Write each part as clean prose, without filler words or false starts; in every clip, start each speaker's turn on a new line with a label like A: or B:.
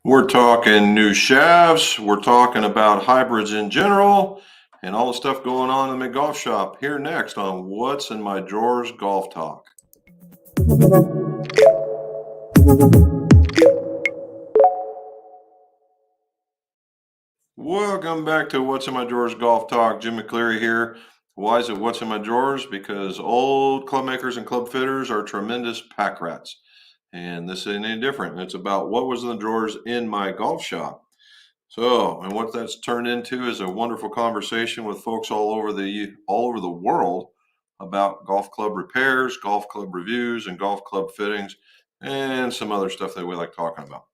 A: We're talking new shafts. We're talking about hybrids in general and all the stuff going on in the golf shop. Here next on What's in My Drawers Golf Talk. Welcome back to What's in My Drawers Golf Talk. Jim McCleary here. Why is it What's in My Drawers? Because old club makers and club fitters are tremendous pack rats. And this ain't any different. It's about what was in the drawers in my golf shop. So, and what that's turned into is a wonderful conversation with folks all over the world about golf club repairs, golf club reviews, and golf club fittings, and some other stuff that we like talking about.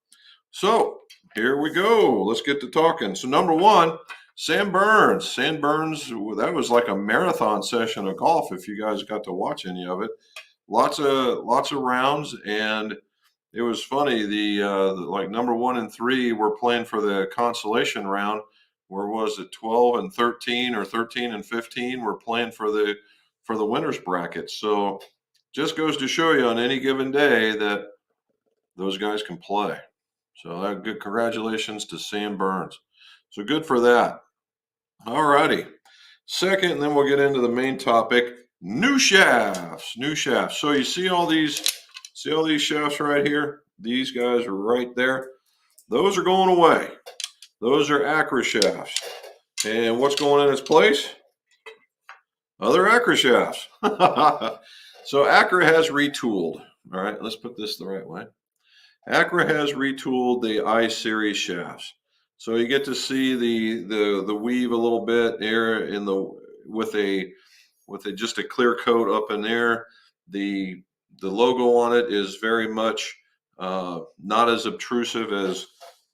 A: So, here we go. Let's get to talking. So, number one, Sam Burns. Sam Burns, that was like a marathon session of golf if you guys got to watch any of it. Lots of rounds, and it was funny. Like number 1 and 3 were playing for the consolation round. Where was it? 12 and 13 or 13 and 15 were playing for the winners bracket. So just goes to show you on any given day that those guys can play. So good congratulations to Sam Burns. So good for that. All righty. Second, and then we'll get into the main topic, new shafts. New shafts. So you see all these shafts right here? These guys are right there. Those are going away. Those are Acura shafts. And what's going in its place? Other Acura shafts. So Acura has retooled. All right, let's put this the right way. Acura has retooled the I-Series shafts. So you get to see the weave a little bit there with just a clear coat up in there. The logo on it is very much not as obtrusive as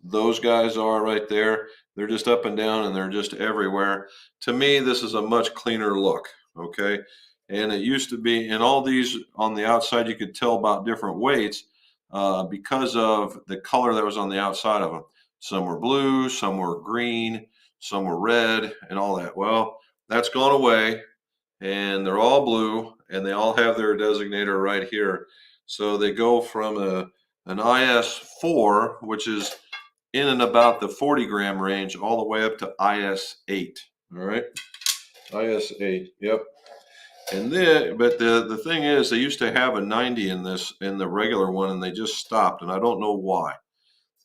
A: those guys are right there. They're just up and down and they're just everywhere. To me, this is a much cleaner look. Okay. And it used to be, in all these on the outside, you could tell about different weights because of the color that was on the outside of them. Some were blue, some were green, some were red, and all that. Well, that's gone away, and they're all blue, and they all have their designator right here. So they go from an IS4, which is in and about the 40-gram range, all the way up to IS8. All right, IS8. Yep. And then, but the thing is, they used to have a 90 in the regular one, and they just stopped, and I don't know why.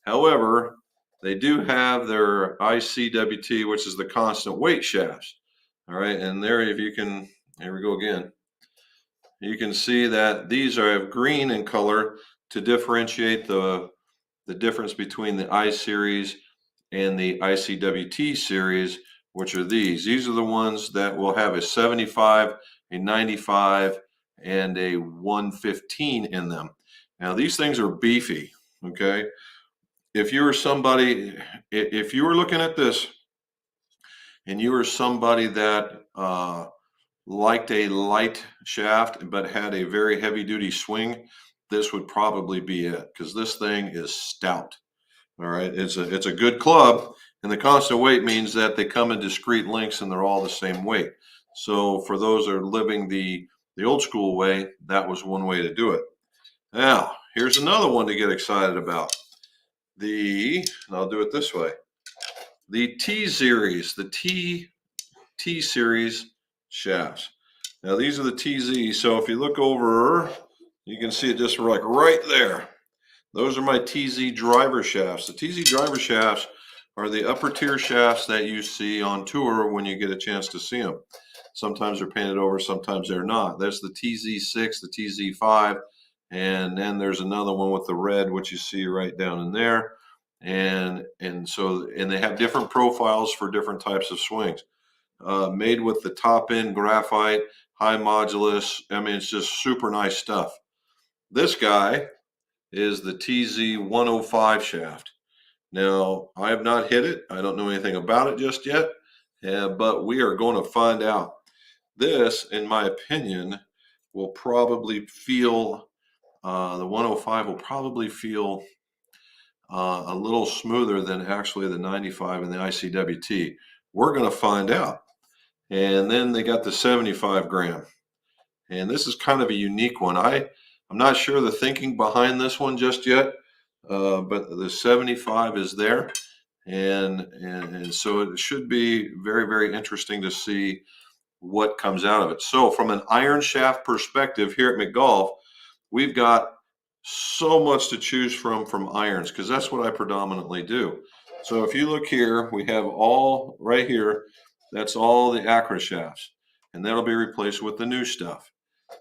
A: However, they do have their ICWT, which is the constant weight shafts. All right, and there, if you can, here we go again. You can see that these are green in color to differentiate the difference between the I series and the ICWT series, which are these. These are the ones that will have a 75, a 95, and a 115 in them. Now, these things are beefy, okay? If you were looking at this and you were somebody that liked a light shaft but had a very heavy duty swing, this would probably be it, because this thing is stout. All right, it's a good club, and the constant weight means that they come in discrete lengths and they're all the same weight. So for those that are living the old school way, that was one way to do it. Now, here's another one to get excited about. And I'll do it this way. The T series, the T series shafts. Now these are the TZ. So if you look over, you can see it just like right there. Those are my TZ driver shafts. The TZ driver shafts are the upper tier shafts that you see on tour when you get a chance to see them. Sometimes they're painted over, sometimes they're not. There's the TZ6, the TZ5, and then there's another one with the red, which you see right down in there. And they have different profiles for different types of swings. Made with the top end graphite, high modulus. I mean, it's just super nice stuff. This guy is the TZ 105 shaft. Now, I have not hit it. I don't know anything about it just yet, but we are going to find out. This, in my opinion, will probably feel, the 105 will probably feel a little smoother than actually the 95 and the ICWT. We're going to find out. And then they got the 75 gram. And this is kind of a unique one. I'm not sure the thinking behind this one just yet, but the 75 is there. And so it should be very, very interesting to see what comes out of it. So from an iron shaft perspective here at McGolf, we've got so much to choose from irons because that's what I predominantly do. So if you look here, we have all right here, that's all the Acura shafts, and that'll be replaced with the new stuff.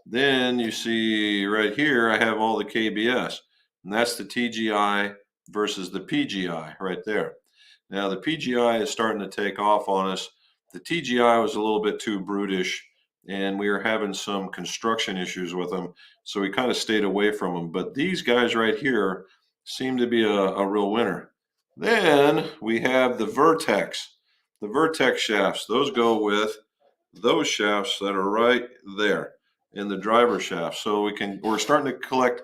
A: Then you see right here, I have all the KBS, and that's the TGI versus the PGI right there. Now the PGI is starting to take off on us. The TGI was a little bit too brutish, and we were having some construction issues with them, so we kind of stayed away from them. But these guys right here seem to be a real winner. Then we have the Vertex. The Vertex shafts, those go with those shafts that are right there in the driver shaft. So we're starting to collect,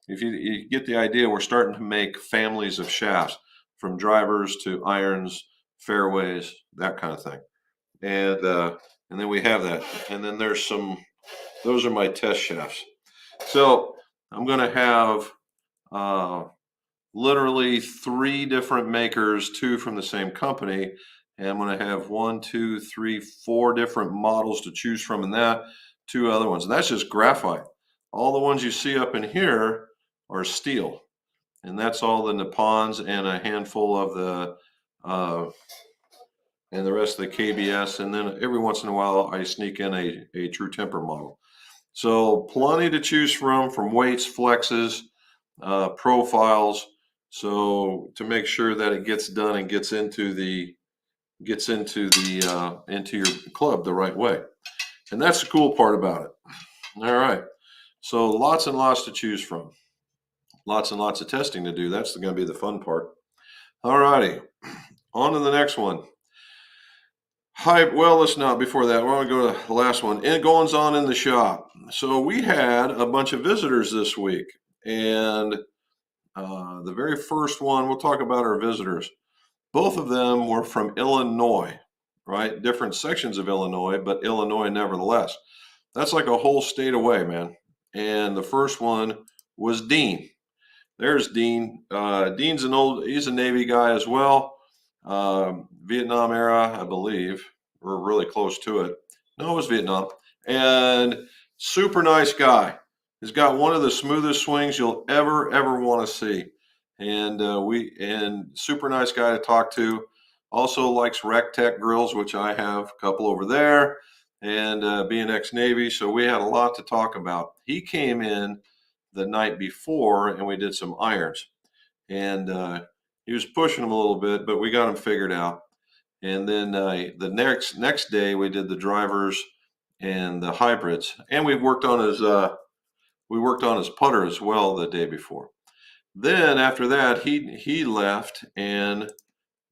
A: if you get the idea, we're starting to make families of shafts from drivers to irons, fairways, that kind of thing. And then we have that. And then there's those are my test shafts. So I'm going to have uh, literally 3 different makers, 2 from the same company. And I'm going to have 1, 2, 3, 4 different models to choose from in that, 2 other ones. And that's just graphite. All the ones you see up in here are steel. And that's all the Nippons and a handful of and the rest of the KBS. And then every once in a while, I sneak in a True Temper model. So plenty to choose from weights, flexes, profiles. So to make sure that it gets done and gets into into your club the right way. And that's the cool part about it. All right. So lots and lots to choose from. Lots and lots of testing to do. That's going to be the fun part. All righty. On to the next one. Hi, well, let's not before that. We're going to go to the last one. And goings on in the shop. So we had a bunch of visitors this week, and the very first one, we'll talk about our visitors. Both of them were from Illinois, right? Different sections of Illinois, but Illinois nevertheless. That's like a whole state away, man. And the first one was Dean. There's Dean. He's a Navy guy as well. Vietnam era, I believe. We're really close to it. No, it was Vietnam. And super nice guy. He's got one of the smoothest swings you'll ever want to see. And super nice guy to talk to. Also likes Rec Tech grills, which I have a couple over there, and being ex-Navy. So we had a lot to talk about. He came in the night before and we did some irons. And he was pushing them a little bit, but we got him figured out. And then the next day we did the drivers and the hybrids, and we worked on his putter as well the day before. Then after that he left, and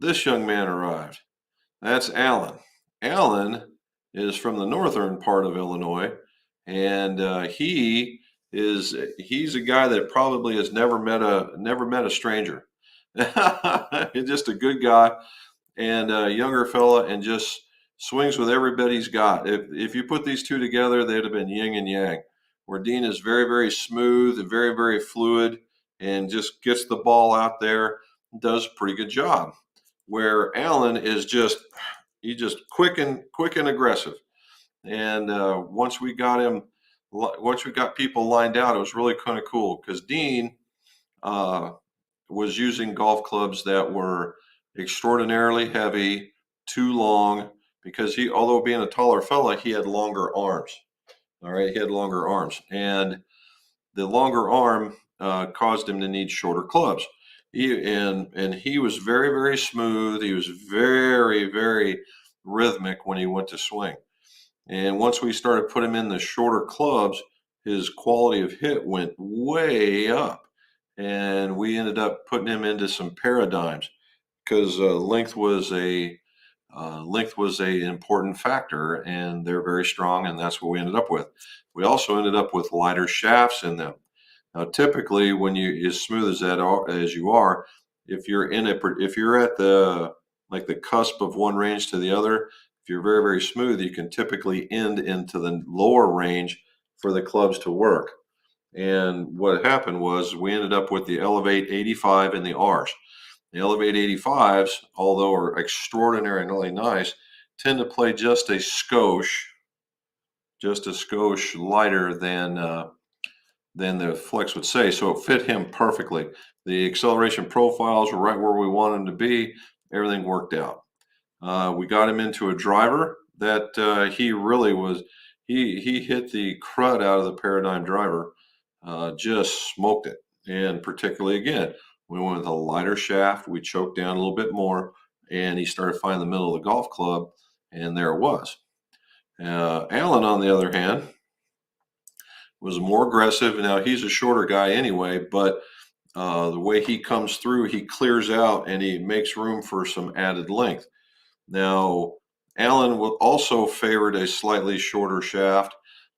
A: this young man arrived. That's Alan. Alan is from the northern part of Illinois, and he's a guy that probably has never met a stranger. He's just a good guy and a younger fella, and just swings with everybody he's got. If you put these two together, they'd have been yin and yang. Where Dean is very, very smooth and very, very fluid, and just gets the ball out there, does a pretty good job. Where Alan is just quick and aggressive. And once we got people lined out, it was really kind of cool because Dean was using golf clubs that were extraordinarily heavy, too long, because although being a taller fella, he had longer arms. All right, he had longer arms, and the longer arm caused him to need shorter clubs. He was very, very smooth. He was very, very rhythmic when he went to swing. And once we started putting him in the shorter clubs, his quality of hit went way up. And we ended up putting him into some paradigms because length was a important factor, and they're very strong, and that's what we ended up with. We also ended up with lighter shafts in them. Now, typically, when you as smooth as you are, if you're at the cusp of one range to the other, if you're very, very smooth, you can typically end into the lower range for the clubs to work. And what happened was we ended up with the Elevate 85 and the R's. The Elevate 85s, although are extraordinarily nice, tend to play just a skosh lighter than the Flex would say. So it fit him perfectly. The acceleration profiles were right where we wanted them to be. Everything worked out. We got him into a driver that he really was. He hit the crud out of the Paradigm driver, just smoked it. And particularly again, we went with a lighter shaft. We choked down a little bit more, and he started finding the middle of the golf club, and there it was. Alan, on the other hand, was more aggressive. Now he's a shorter guy anyway, but the way he comes through, he clears out and he makes room for some added length. Now, Allen also favored a slightly shorter shaft,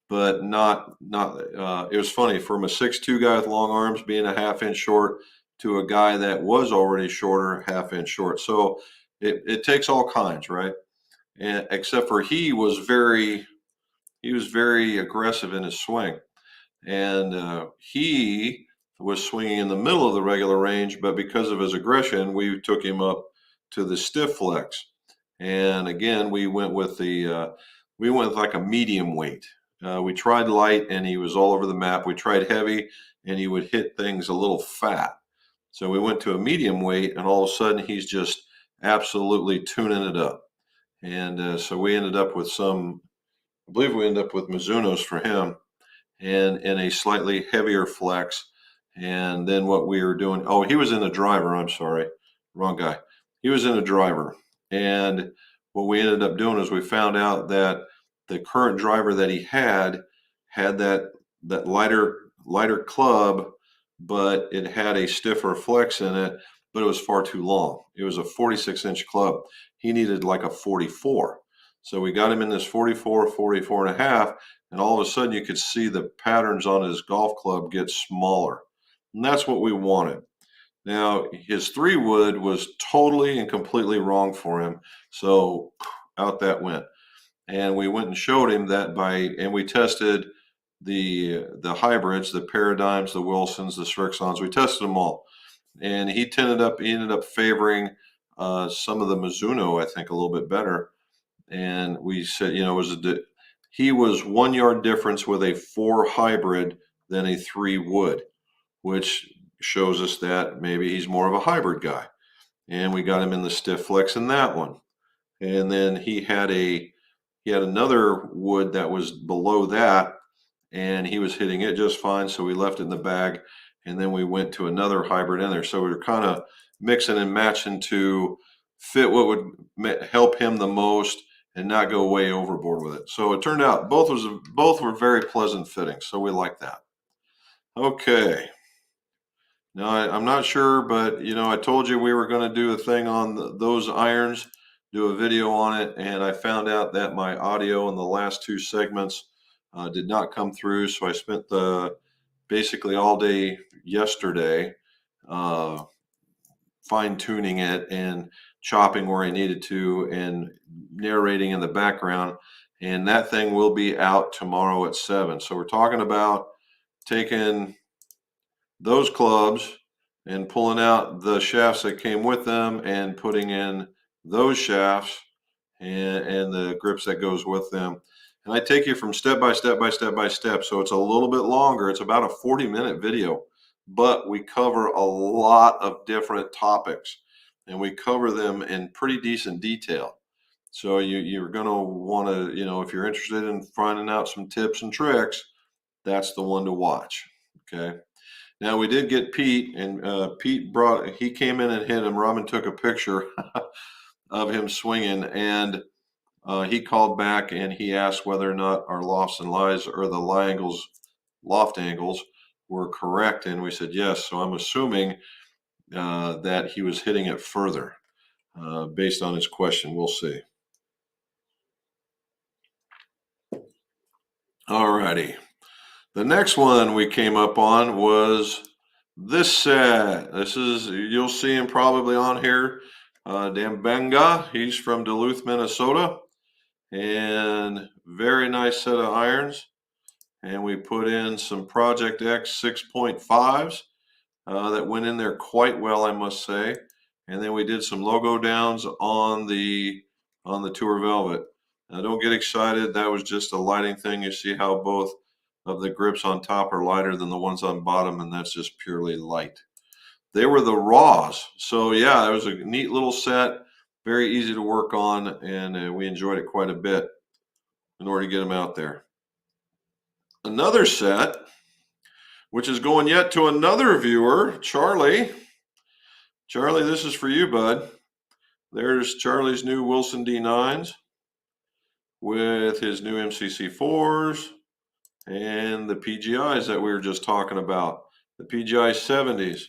A: but not. It was funny from a 6'2" guy with long arms being a half-inch short to a guy that was already shorter, half-inch short. So it takes all kinds, right? And except for he was very aggressive in his swing, and he was swinging in the middle of the regular range, but because of his aggression, we took him up to the stiff flex. And again, we went with like a medium weight. We tried light, and he was all over the map. We tried heavy, and he would hit things a little fat. So we went to a medium weight, and all of a sudden, he's just absolutely tuning it up. And so we ended up with I believe we ended up with Mizuno's for him, and in a slightly heavier flex. And then what we were doing, oh, he was in the driver. I'm sorry, wrong guy. He was in a driver. And what we ended up doing is we found out that the current driver that he had that lighter club, but it had a stiffer flex in it, but it was far too long. It was a 46-inch club. He needed like a 44. So we got him in this 44, 44 and a half, and all of a sudden you could see the patterns on his golf club get smaller. And that's what we wanted. Now, his 3-wood was totally and completely wrong for him. So out that went. And we went and showed him that and we tested the hybrids, the Paradigms, the Wilsons, the Strixons. We tested them all. And he ended up favoring some of the Mizuno, I think, a little bit better. And we said, he was 1 yard difference with a 4 hybrid than a 3 wood, which shows us that maybe he's more of a hybrid guy. And we got him in the stiff flex in that one. And then he had another wood that was below that, and he was hitting it just fine. So we left it in the bag, and then we went to another hybrid in there. So we were kind of mixing and matching to fit what would help him the most and not go way overboard with it. So it turned out both were very pleasant fittings. So we like that. Okay. Now I'm not sure, but I told you we were going to do a thing on those irons, do a video on it, and I found out that my audio in the last 2 segments did not come through. So I spent basically all day yesterday fine tuning it and chopping where I needed to and narrating in the background. And that thing will be out tomorrow at 7. So we're talking about taking those clubs and pulling out the shafts that came with them and putting in those shafts and the grips that goes with them. And I take you from step by step by step by step. So it's a little bit longer. It's about a 40-minute video, but we cover a lot of different topics and we cover them in pretty decent detail. So you're going to want to, if you're interested in finding out some tips and tricks, that's the one to watch. Okay. Now we did get Pete, and he came in and hit him. Robin took a picture of him swinging, and he called back and he asked whether or not our lofts and lies or the loft angles were correct, and we said yes. So I'm assuming that he was hitting it further based on his question. We'll see. All righty. The next one we came up on was this set. You'll see him probably on here. Dambenga, he's from Duluth, Minnesota, and very nice set of irons. and we put in some Project X 6.5s that went in there quite well, I must say. And then we did some logo downs on the Tour Velvet. Now, don't get excited. That was just a lighting thing. You see how both of the grips on top are lighter than the ones on bottom, and that's just purely light. They were the raws. So yeah, it was a neat little set, very easy to work on, and we enjoyed it quite a bit in order to get them out there. Another set, which is going yet to another viewer, Charlie. Charlie, this is for you, bud. There's Charlie's new Wilson D9s with his new MCC4s and the PGIs that we were just talking about, the PGI 70s.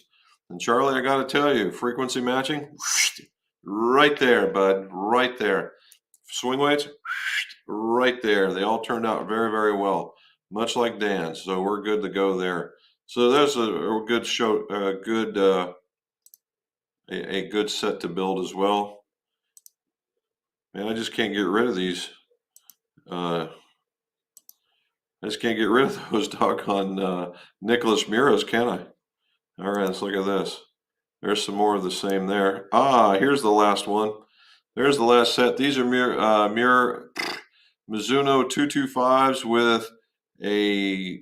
A: And Charlie, I got to tell you, frequency matching, right there, bud, right there. Swing weights, right there. They all turned out very, very well, much like Dan's. So we're good to go there. So that's a good show, a good set to build as well. Man, I just can't get rid of these. I just can't get rid of those doggone Nicholas Muras, can I? All right, let's look at this. There's some more of the same there. Ah, here's the last one. There's the last set. These are Mizuno 225s with a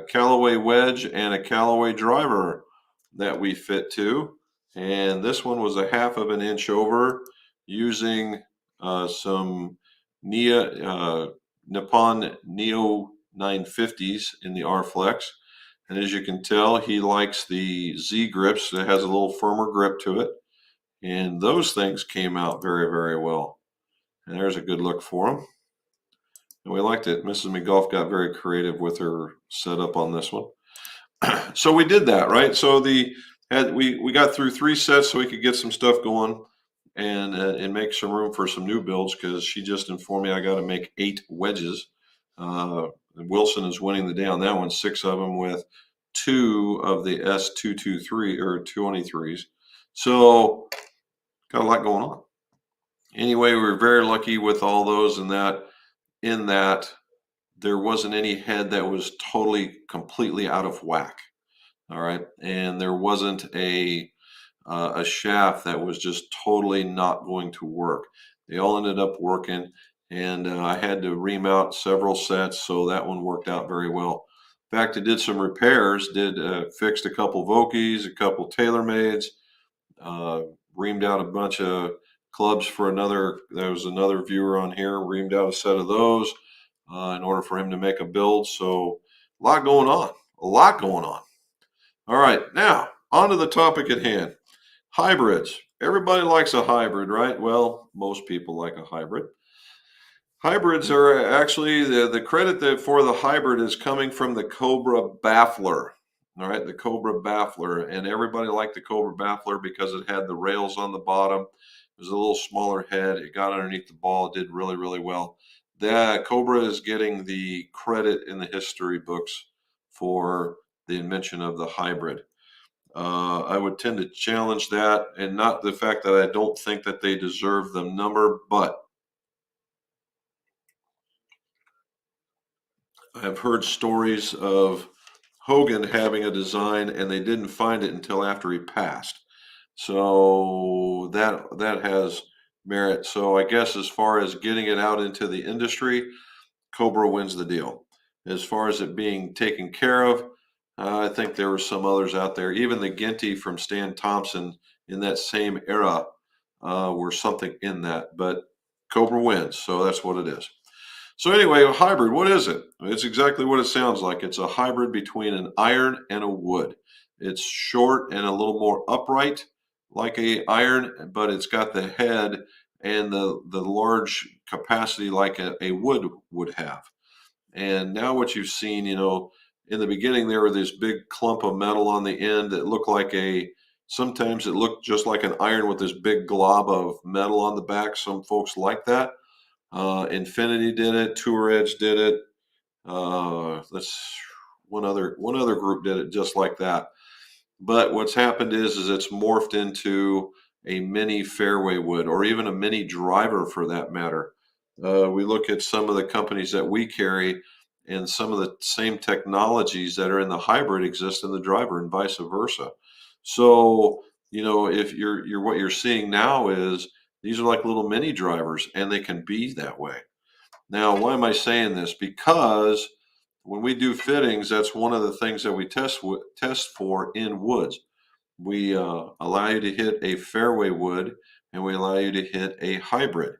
A: Callaway wedge and a Callaway driver that we fit to. And this one was a half of an inch over using some Nippon Neo 950s in the R-Flex. And as you can tell, he likes the Z grips. It has a little firmer grip to it. And those things came out very, very well. And there's a good look for them. And we liked it. Mrs. McGolf got very creative with her setup on this one. So we did that, right? So we got through 3 sets so we could get some stuff going and make some room for some new builds, because she just informed me I got to make 8 wedges. Wilson is winning the day on that one, 6 of them with 2 of the S223 or 23s. So got a lot going on. Anyway, we were very lucky with all those, in that there wasn't any head that was completely out of whack. All right. And there wasn't a shaft that was just totally not going to work. They all ended up working, and I had to ream out several sets, so that one worked out very well. In fact, I did some repairs, fixed a couple Vokies, a couple TaylorMades, reamed out a bunch of clubs for there was another viewer on here, reamed out a set of those in order for him to make a build. So a lot going on. All right, now on to the topic at hand. Hybrids. Everybody likes a hybrid, right? Well, most people like a hybrid. Hybrids are actually, the credit for the hybrid is coming from the Cobra baffler. All right, the Cobra baffler. And everybody liked the Cobra baffler because it had the rails on the bottom. It was a little smaller head. It got underneath the ball. It did really, really well. The Cobra is getting the credit in the history books for the invention of the hybrid. I would tend to challenge that, and not the fact that I don't think that they deserve the number, but I've heard stories of Hogan having a design and they didn't find it until after he passed. So that has merit. So I guess as far as getting it out into the industry, Cobra wins the deal. As far as it being taken care of, I think there were some others out there. Even the Ginty from Stan Thompson in that same era were something in that. But Cobra wins, so that's what it is. So anyway, a hybrid, what is it? It's exactly what it sounds like. It's a hybrid between an iron and a wood. It's short and a little more upright like a iron, but it's got the head and the large capacity like a wood would have. And now what you've seen, in the beginning there were this big clump of metal on the end that looked like sometimes it looked just like an iron with this big glob of metal on the back. Some folks like that. Infinity did it. Tour Edge did it. One other group did it just like that. But what's happened is it's morphed into a mini fairway wood, or even a mini driver for that matter. We look at some of the companies that we carry, and some of the same technologies that are in the hybrid exist in the driver and vice versa. So, if you're what you're seeing now is these are like little mini drivers and they can be that way. Now, why am I saying this? Because when we do fittings, that's one of the things that we test for in woods. We allow you to hit a fairway wood and we allow you to hit a hybrid.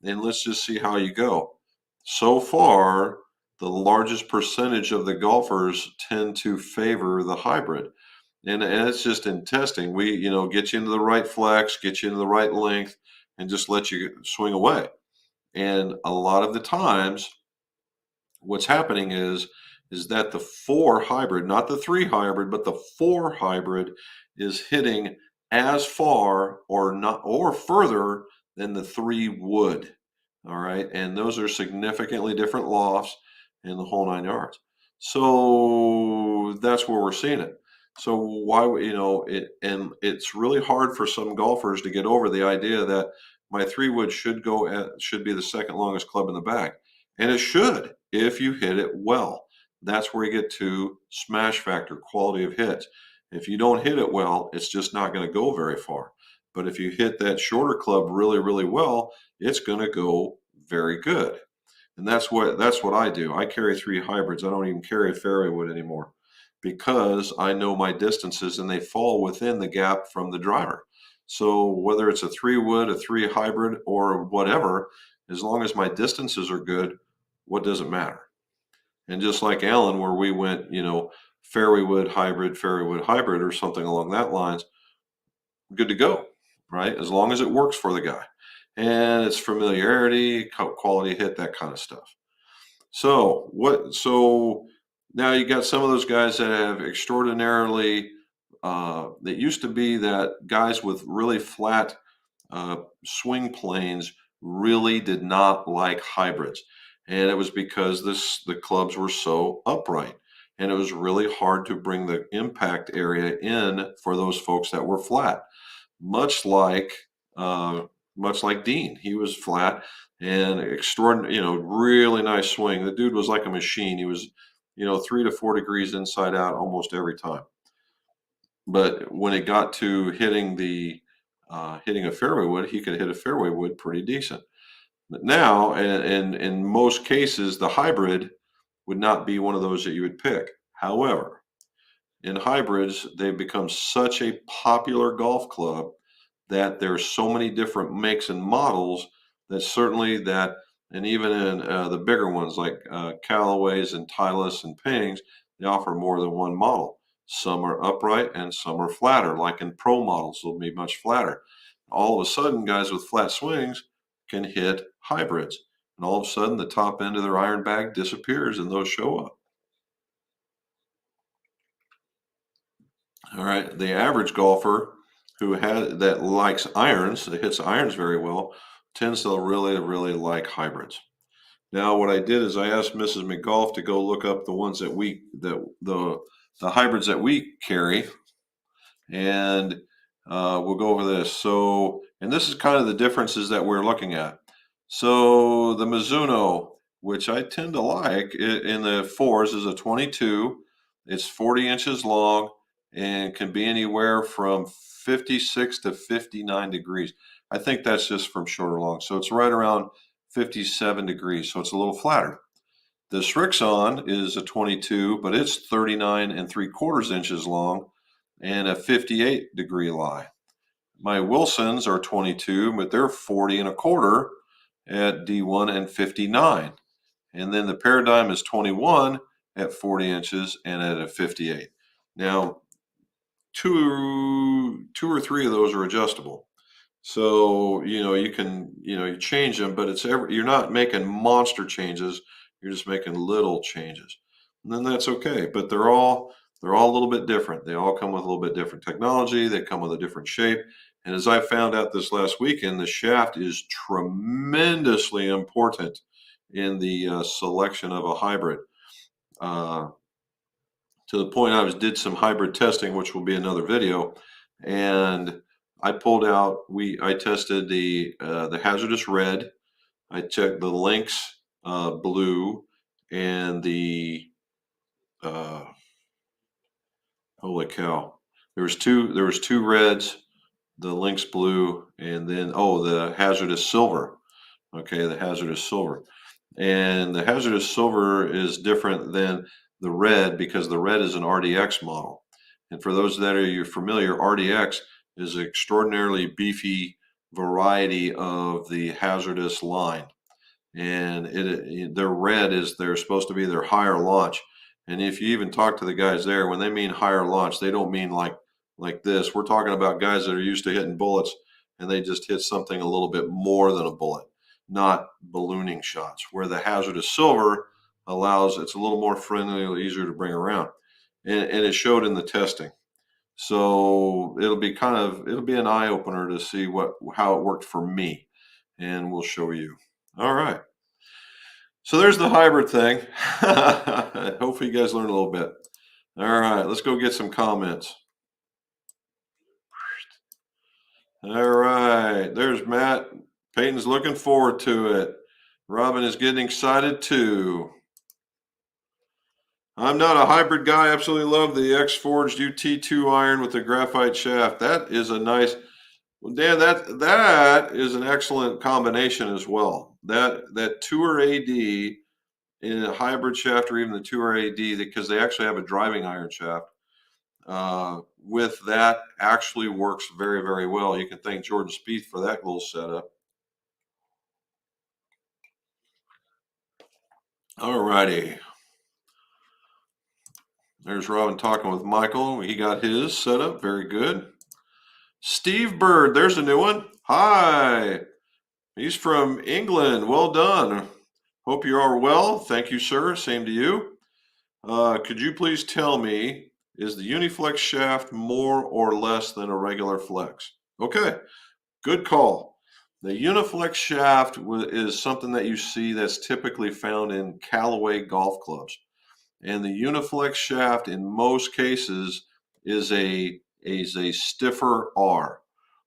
A: And let's just see how you go. So far, the largest percentage of the golfers tend to favor the hybrid. And it's just in testing. We, get you into the right flex, get you into the right length, and just let you swing away. And a lot of the times, what's happening is that the 4 hybrid, not the 3 hybrid, but the 4 hybrid is hitting as far or not or further than the 3 would. All right, and those are significantly different lofts in the whole 9 yards. So that's where we're seeing it. So why it, and it's really hard for some golfers to get over the idea that my 3 wood should be the second longest club in the bag, and it should if you hit it well. That's where you get to smash factor, quality of hits. If you don't hit it well, it's just not going to go very far. But if you hit that shorter club really, really well, it's going to go very good. And that's what I do. I carry 3 hybrids. I don't even carry a fairway wood anymore because I know my distances and they fall within the gap from the driver. So whether it's a 3 wood, a 3 hybrid, or whatever, as long as my distances are good, what does it matter? And just like Alan, where we went, fairway wood hybrid, or something along that lines, good to go, right? As long as it works for the guy and it's familiarity, quality hit, that kind of stuff. So now you got some of those guys that have extraordinarily, that used to be that guys with really flat swing planes really did not like hybrids. And it was because the clubs were so upright. And it was really hard to bring the impact area in for those folks that were flat. Much like uh, much like Dean, he was flat and extraordinary. Really nice swing. The dude was like a machine. He was, 3 to 4 degrees inside out almost every time. But when it got to hitting a fairway wood, he could hit a fairway wood pretty decent. But now, and in most cases, the hybrid would not be one of those that you would pick. However, in hybrids, they've become such a popular golf club that there's so many different makes and models that certainly that, and even in the bigger ones like Callaways and Titleist and Pings, they offer more than one model. Some are upright and some are flatter, like in pro models, they'll be much flatter. All of a sudden, guys with flat swings can hit hybrids. And all of a sudden, the top end of their iron bag disappears and those show up. All right. The average golfer that likes irons, that hits irons very well, tends to really, really like hybrids. Now, what I did is I asked Mrs. McGolf to go look up the ones the hybrids that we carry, and we'll go over this. So, and this is kind of the differences that we're looking at. So the Mizuno, which I tend to like in the 4s, is a 22. It's 40 inches long and can be anywhere from 56 to 59 degrees. I think that's just from short or long. So it's right around 57 degrees. So it's a little flatter. The Srixon is a 22, but it's 39 3/4 inches long and a 58-degree lie. My Wilsons are 22, but they're 40 1/4 at D1 and 59. And then the Paradigm is 21 at 40 inches and at a 58. Now, two or three of those are adjustable. So, you can, you change them, but you're not making monster changes. You're just making little changes. And then that's okay. But they're all a little bit different. They all come with a little bit different technology. They come with a different shape. And as I found out this last weekend, the shaft is tremendously important in the selection of a hybrid. Uh, to the point did some hybrid testing, which will be another video, and I tested the hazardous red, I checked the Lynx blue, and the holy cow, there was two reds, the Lynx blue, and then the hazardous silver. Okay, the hazardous silver. And the hazardous silver is different than the red because the red is an RDX model. And for those that are familiar, RDX is an extraordinarily beefy variety of the hazardous line. And their red is they're supposed to be their higher launch. And if you even talk to the guys there, when they mean higher launch, they don't mean like this. We're talking about guys that are used to hitting bullets and they just hit something a little bit more than a bullet, not ballooning shots. Where the hazardous silver allows it's a little more friendly, easier to bring around, and it showed in the testing. So it'll be an eye opener to see how it worked for me, and we'll show you. All right. So there's the hybrid thing. Hopefully you guys learned a little bit. All right, let's go get some comments. All right, there's Matt. Peyton's looking forward to it. Robin is getting excited too. I'm not a hybrid guy. Absolutely love the X Forged UT2 iron with the graphite shaft. That is a nice. Well, Dan, that is an excellent combination as well. That Tour AD in a hybrid shaft or even the Tour AD, because they actually have a driving iron shaft. With that actually works very, very well. You can thank Jordan Spieth for that little setup. All righty. There's Robin talking with Michael. He got his set up. Very good. Steve Bird, there's a new one. Hi. He's from England. Well done. Hope you are well. Thank you, sir. Same to you. Could you please tell me, is the Uniflex shaft more or less than a regular flex? Okay, good call. The Uniflex shaft is something that you see that's typically found in Callaway golf clubs. And the Uniflex shaft in most cases is a stiffer R.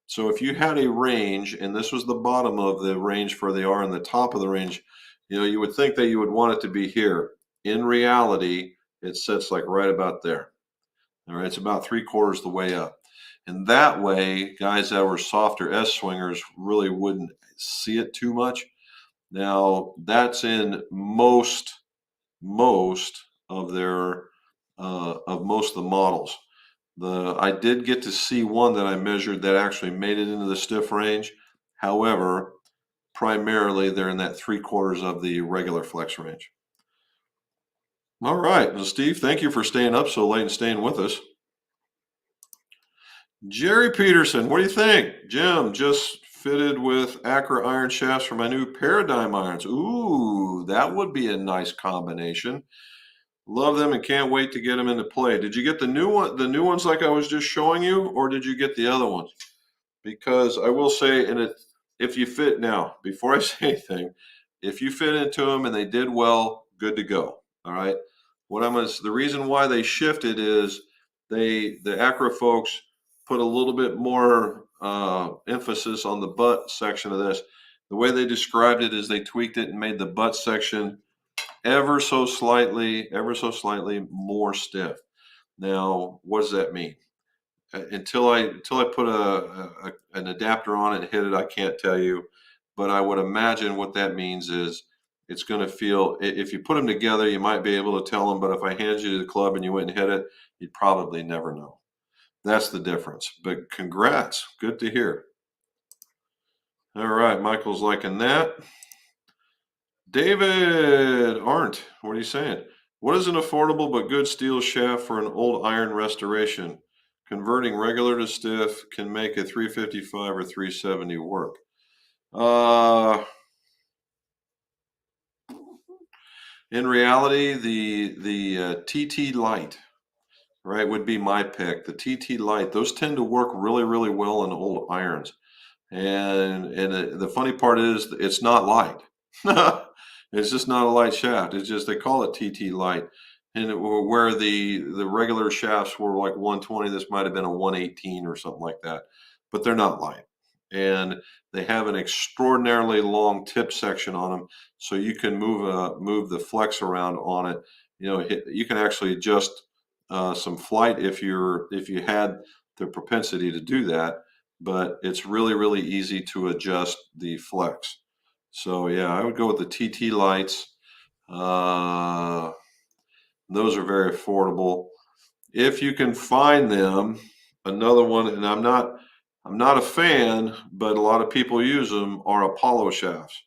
A: So if you had a range, and this was the bottom of the range for the R and the top of the range, you would think that you would want it to be here. In reality, it sits like right about there. All right, it's about 3/4 the way up. And that way, guys that were softer S swingers really wouldn't see it too much. Now, that's in most of their of most of the models. I did get to see one that I measured that actually made it into the stiff range. However, primarily they're in that 3/4 of the regular flex range. All right, well, Steve, thank you for staying up so late and staying with us. Jerry Peterson, what do you think? Jim, just fitted with Acura iron shafts for my new Paradigm irons. Ooh, that would be a nice combination. Love them and can't wait to get them into play. Did you get the new ones like I was just showing you, or did you get the other ones? Because I will say, if you fit now, before I say anything, if you fit into them and they did well, good to go. All right. The reason why they shifted is the Acura folks put a little bit more emphasis on the butt section of this. The way they described it is they tweaked it and made the butt section ever so slightly more stiff. Now, what does that mean? Until I put an adapter on it and hit it, I can't tell you. But I would imagine what that means is it's going to feel. If you put them together, you might be able to tell them. But if I handed you the club and you went and hit it, you'd probably never know. That's the difference. But congrats, good to hear. All right, Michael's liking that. David Arndt, what are you saying? What is an affordable but good steel shaft for an old iron restoration? Converting regular to stiff can make a 355 or 370 work. In reality, the TT Light, right, would be my pick. The TT Light, those tend to work really, really well in old irons. And the funny part is it's not light. It's just not a light shaft. It's just they call it TT Light. And where the regular shafts were like 120, this might have been a 118 or something like that. But they're not light. and they have an extraordinarily long tip section on them, so you can move the flex around on it. You can actually adjust some flight if you had the propensity to do that, but it's really easy to adjust the flex. So yeah, I would go with the TT lights. Uh, those are very affordable if you can find them. Another one, and I'm not a fan, but a lot of people use them, are Apollo shafts.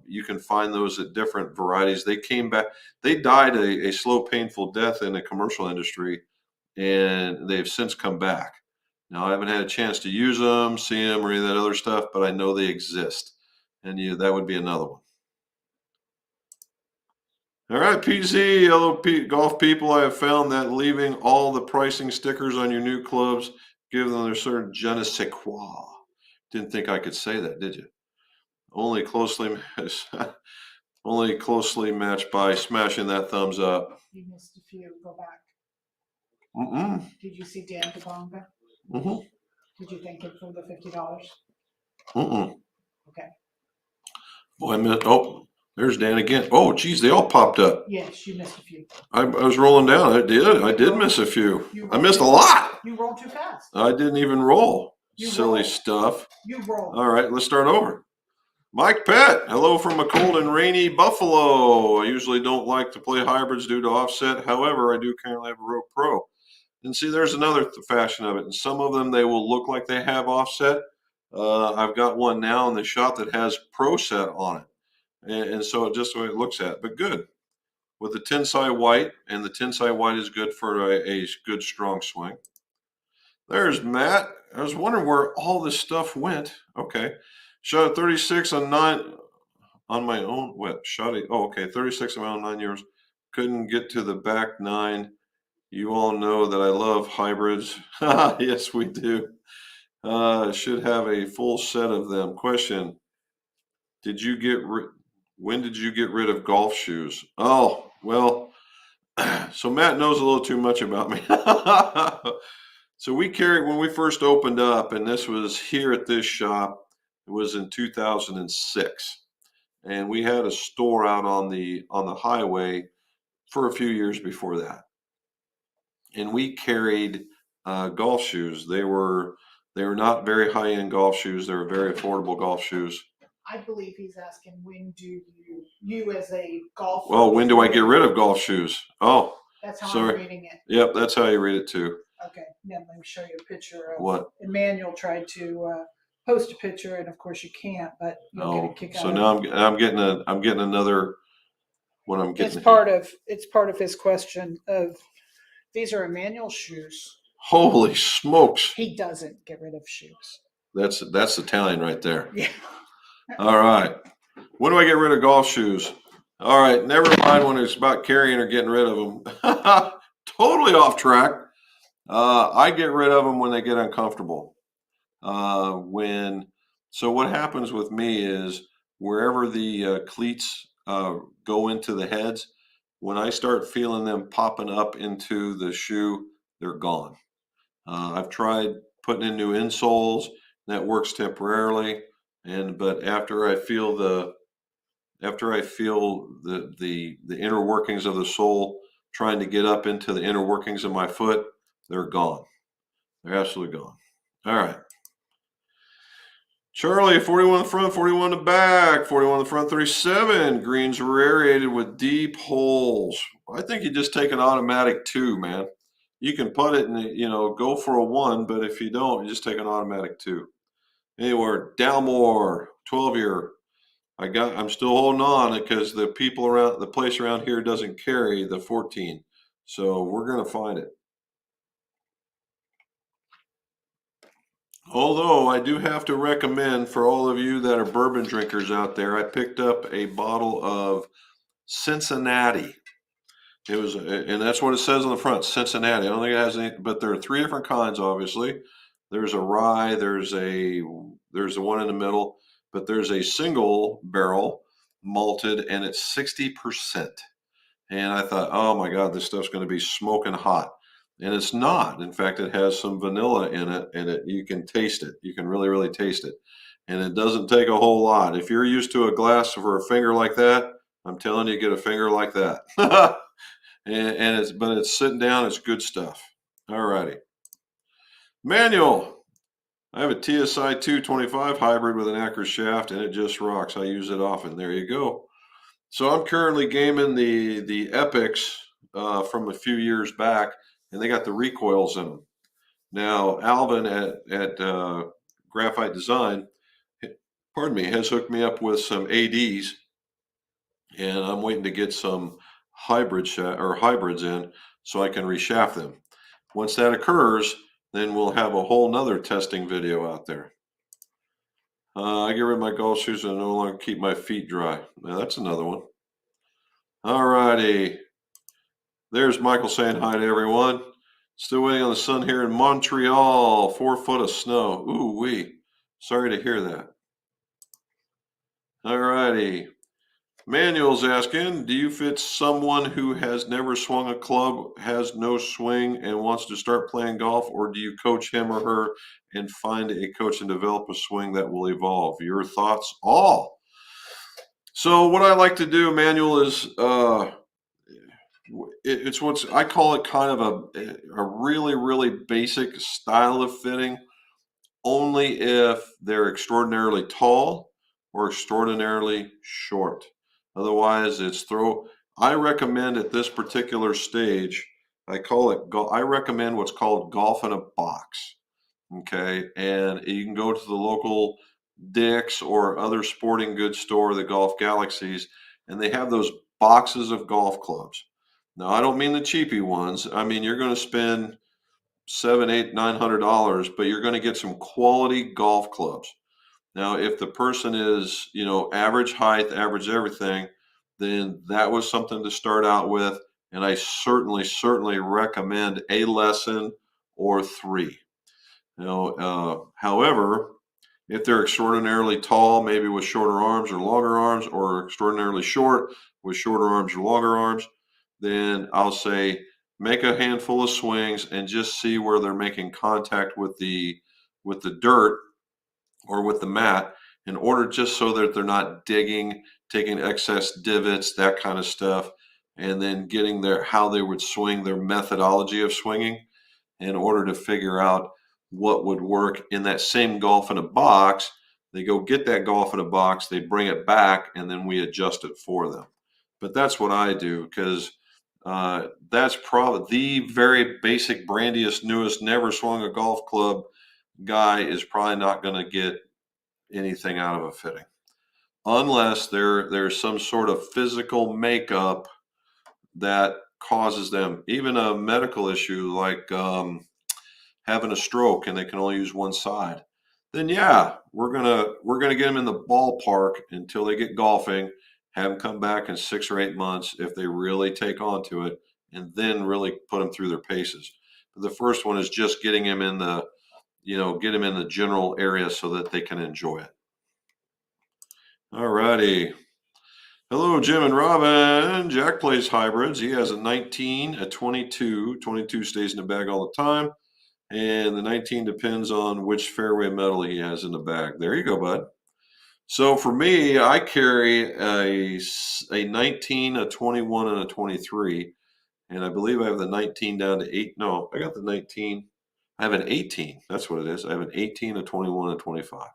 A: You can find those at different varieties. They came back, they died a slow, painful death in the commercial industry, and they've since come back. Now, I haven't had a chance to use them, see them, or any of that other stuff, but I know they exist. And that would be another one. All right, PZ, hello, golf people. I have found that leaving all the pricing stickers on your new clubs give them their certain je ne sais quoi. Didn't think I could say that, did you? Only closely, only closely matched by smashing that thumbs up.
B: You missed a few. Go back.
A: Mm-mm.
B: Did you see Dan Tabonga?
A: Mm-hmm.
B: Did you thank him for the $50?
A: Mm-mm.
B: Okay.
A: Boy, oh, there's Dan again. Oh, geez, they all popped up.
B: Yes, you missed a few.
A: I was rolling down. I did miss a few. I missed a lot.
B: You rolled too fast.
A: I didn't even roll.
B: You
A: Silly
B: rolled.
A: stuff.
B: You rolled.
A: All right, let's start over. Mike Pett, hello from a cold and rainy Buffalo. I usually don't like to play hybrids due to offset. However, I do currently have a Rogue Pro. And see, there's another fashion of it. And some of them, they will look like they have offset. I've got one now in the shop that has Pro Set on it. And so just the way it looks at, but good. With the Tensai white, and the Tensai white is good for a good strong swing. There's Matt. I was wondering where all this stuff went. Okay. Shot a 36 on 9 on my own. What? Shot a, oh, okay. 36 on my own 9 years. Couldn't get to the back 9. You all know that I love hybrids. Yes, we do. Should have a full set of them. Question. When did you get rid of golf shoes? Oh, well, so Matt knows a little too much about me. So we carried, when we first opened up, and this was here at this shop, it was in 2006. And we had a store out on the highway for a few years before that. And we carried golf shoes. They were not very high-end golf shoes. They were very affordable golf shoes.
B: I believe he's asking, when do you as a golfer?
A: Well, when do I get rid of golf shoes? Oh,
B: that's how
A: sorry.
B: I'm reading it.
A: Yep, that's how you read it too.
B: Okay, now let me show you a picture of
A: what
B: Emmanuel tried to post a picture, and of course you can't, but you'll get a kick out
A: so
B: of it.
A: So now I'm getting another. What I'm getting.
B: It's part of his question of, these are Emmanuel shoes.
A: Holy smokes!
B: He doesn't get rid of shoes.
A: That's Italian right there.
B: Yeah.
A: All right. When do I get rid of golf shoes? All right. Never mind when it's about carrying or getting rid of them. Totally off track. I get rid of them when they get uncomfortable. So what happens with me is wherever the cleats go into the heads, when I start feeling them popping up into the shoe, they're gone. I've tried putting in new insoles. That works temporarily, but after I feel the inner workings of the sole trying to get up into the inner workings of my foot, they're gone. They're absolutely gone. All right. Charlie, 41 in the front, 41 in the back, 41 in the front, 37. Greens were aerated with deep holes. I think you just take an automatic 2, man. You can put it and go for a 1, but if you don't, you just take an automatic 2. Anywhere, Dalmore, 12-year. I'm still holding on because the place around here doesn't carry the 14. So we're gonna find it. Although I do have to recommend for all of you that are bourbon drinkers out there, I picked up a bottle of Cincinnati. It was, and that's what it says on the front, Cincinnati. I don't think it has any, but there are 3 different kinds, obviously. There's a rye, there's the one in the middle, but there's a single barrel malted, and it's 60%. And I thought, oh my God, this stuff's going to be smoking hot. And it's not. In fact, it has some vanilla in it, and you can taste it. You can really, really taste it. And it doesn't take a whole lot. If you're used to a glass for a finger like that, I'm telling you, get a finger like that. But it's sitting down. It's good stuff. All righty. Manual. I have a TSI 225 hybrid with an Acura shaft, and it just rocks. I use it often. There you go. So I'm currently gaming the Epics from a few years back, and they got the recoils in them. Now Alvin at Graphite Design, pardon me, has hooked me up with some ADs, and I'm waiting to get some hybrids in so I can reshaft them. Once that occurs, then we'll have a whole nother testing video out there. I get rid of my golf shoes and no longer keep my feet dry. Now that's another one. All righty. There's Michael saying hi to everyone. Still waiting on the sun here in Montreal. 4 foot of snow. Ooh wee. Sorry to hear that. All righty. Manuel's asking, do you fit someone who has never swung a club, has no swing, and wants to start playing golf, or do you coach him or her and find a coach and develop a swing that will evolve? Your thoughts all. So what I like to do, Manuel, is it's what's I call it kind of a really, really basic style of fitting, only if they're extraordinarily tall or extraordinarily short. Otherwise, I recommend at this particular stage, I recommend what's called golf in a box. Okay. And you can go to the local Dick's or other sporting goods store, the Golf Galaxies, and they have those boxes of golf clubs. Now, I don't mean the cheapy ones. I mean, you're going to spend $700, $800, $900, but you're going to get some quality golf clubs. Now, if the person is, average height, average everything, then that was something to start out with. And I certainly recommend a lesson or 3. However, if they're extraordinarily tall, maybe with shorter arms or longer arms, or extraordinarily short with shorter arms or longer arms, then I'll say make a handful of swings and just see where they're making contact with the dirt or with the mat, in order just so that they're not digging, taking excess divots, that kind of stuff, and then getting how they would swing, their methodology of swinging, in order to figure out what would work in that same golf in a box. They go get that golf in a box, they bring it back, and then we adjust it for them. But that's what I do, because that's probably the very basic, brandiest, newest, never swung a golf club guy is probably not going to get anything out of a fitting, unless there's some sort of physical makeup that causes them, even a medical issue like having a stroke and they can only use one side. Then yeah, we're gonna get them in the ballpark until they get golfing, have them come back in 6 or 8 months if they really take on to it, and then really put them through their paces. But the first one is just getting them in the get them in the general area so that they can enjoy it. All righty. Hello, Jim and Robin. Jack plays hybrids. He has a 19, a 22. 22 stays in the bag all the time. And the 19 depends on which fairway metal he has in the bag. There you go, bud. So for me, I carry a 19, a 21, and a 23. And I believe I have the 19 down to 8. No, I got the 19. I have an 18. That's what it is. I have an 18, a 21, and a 25.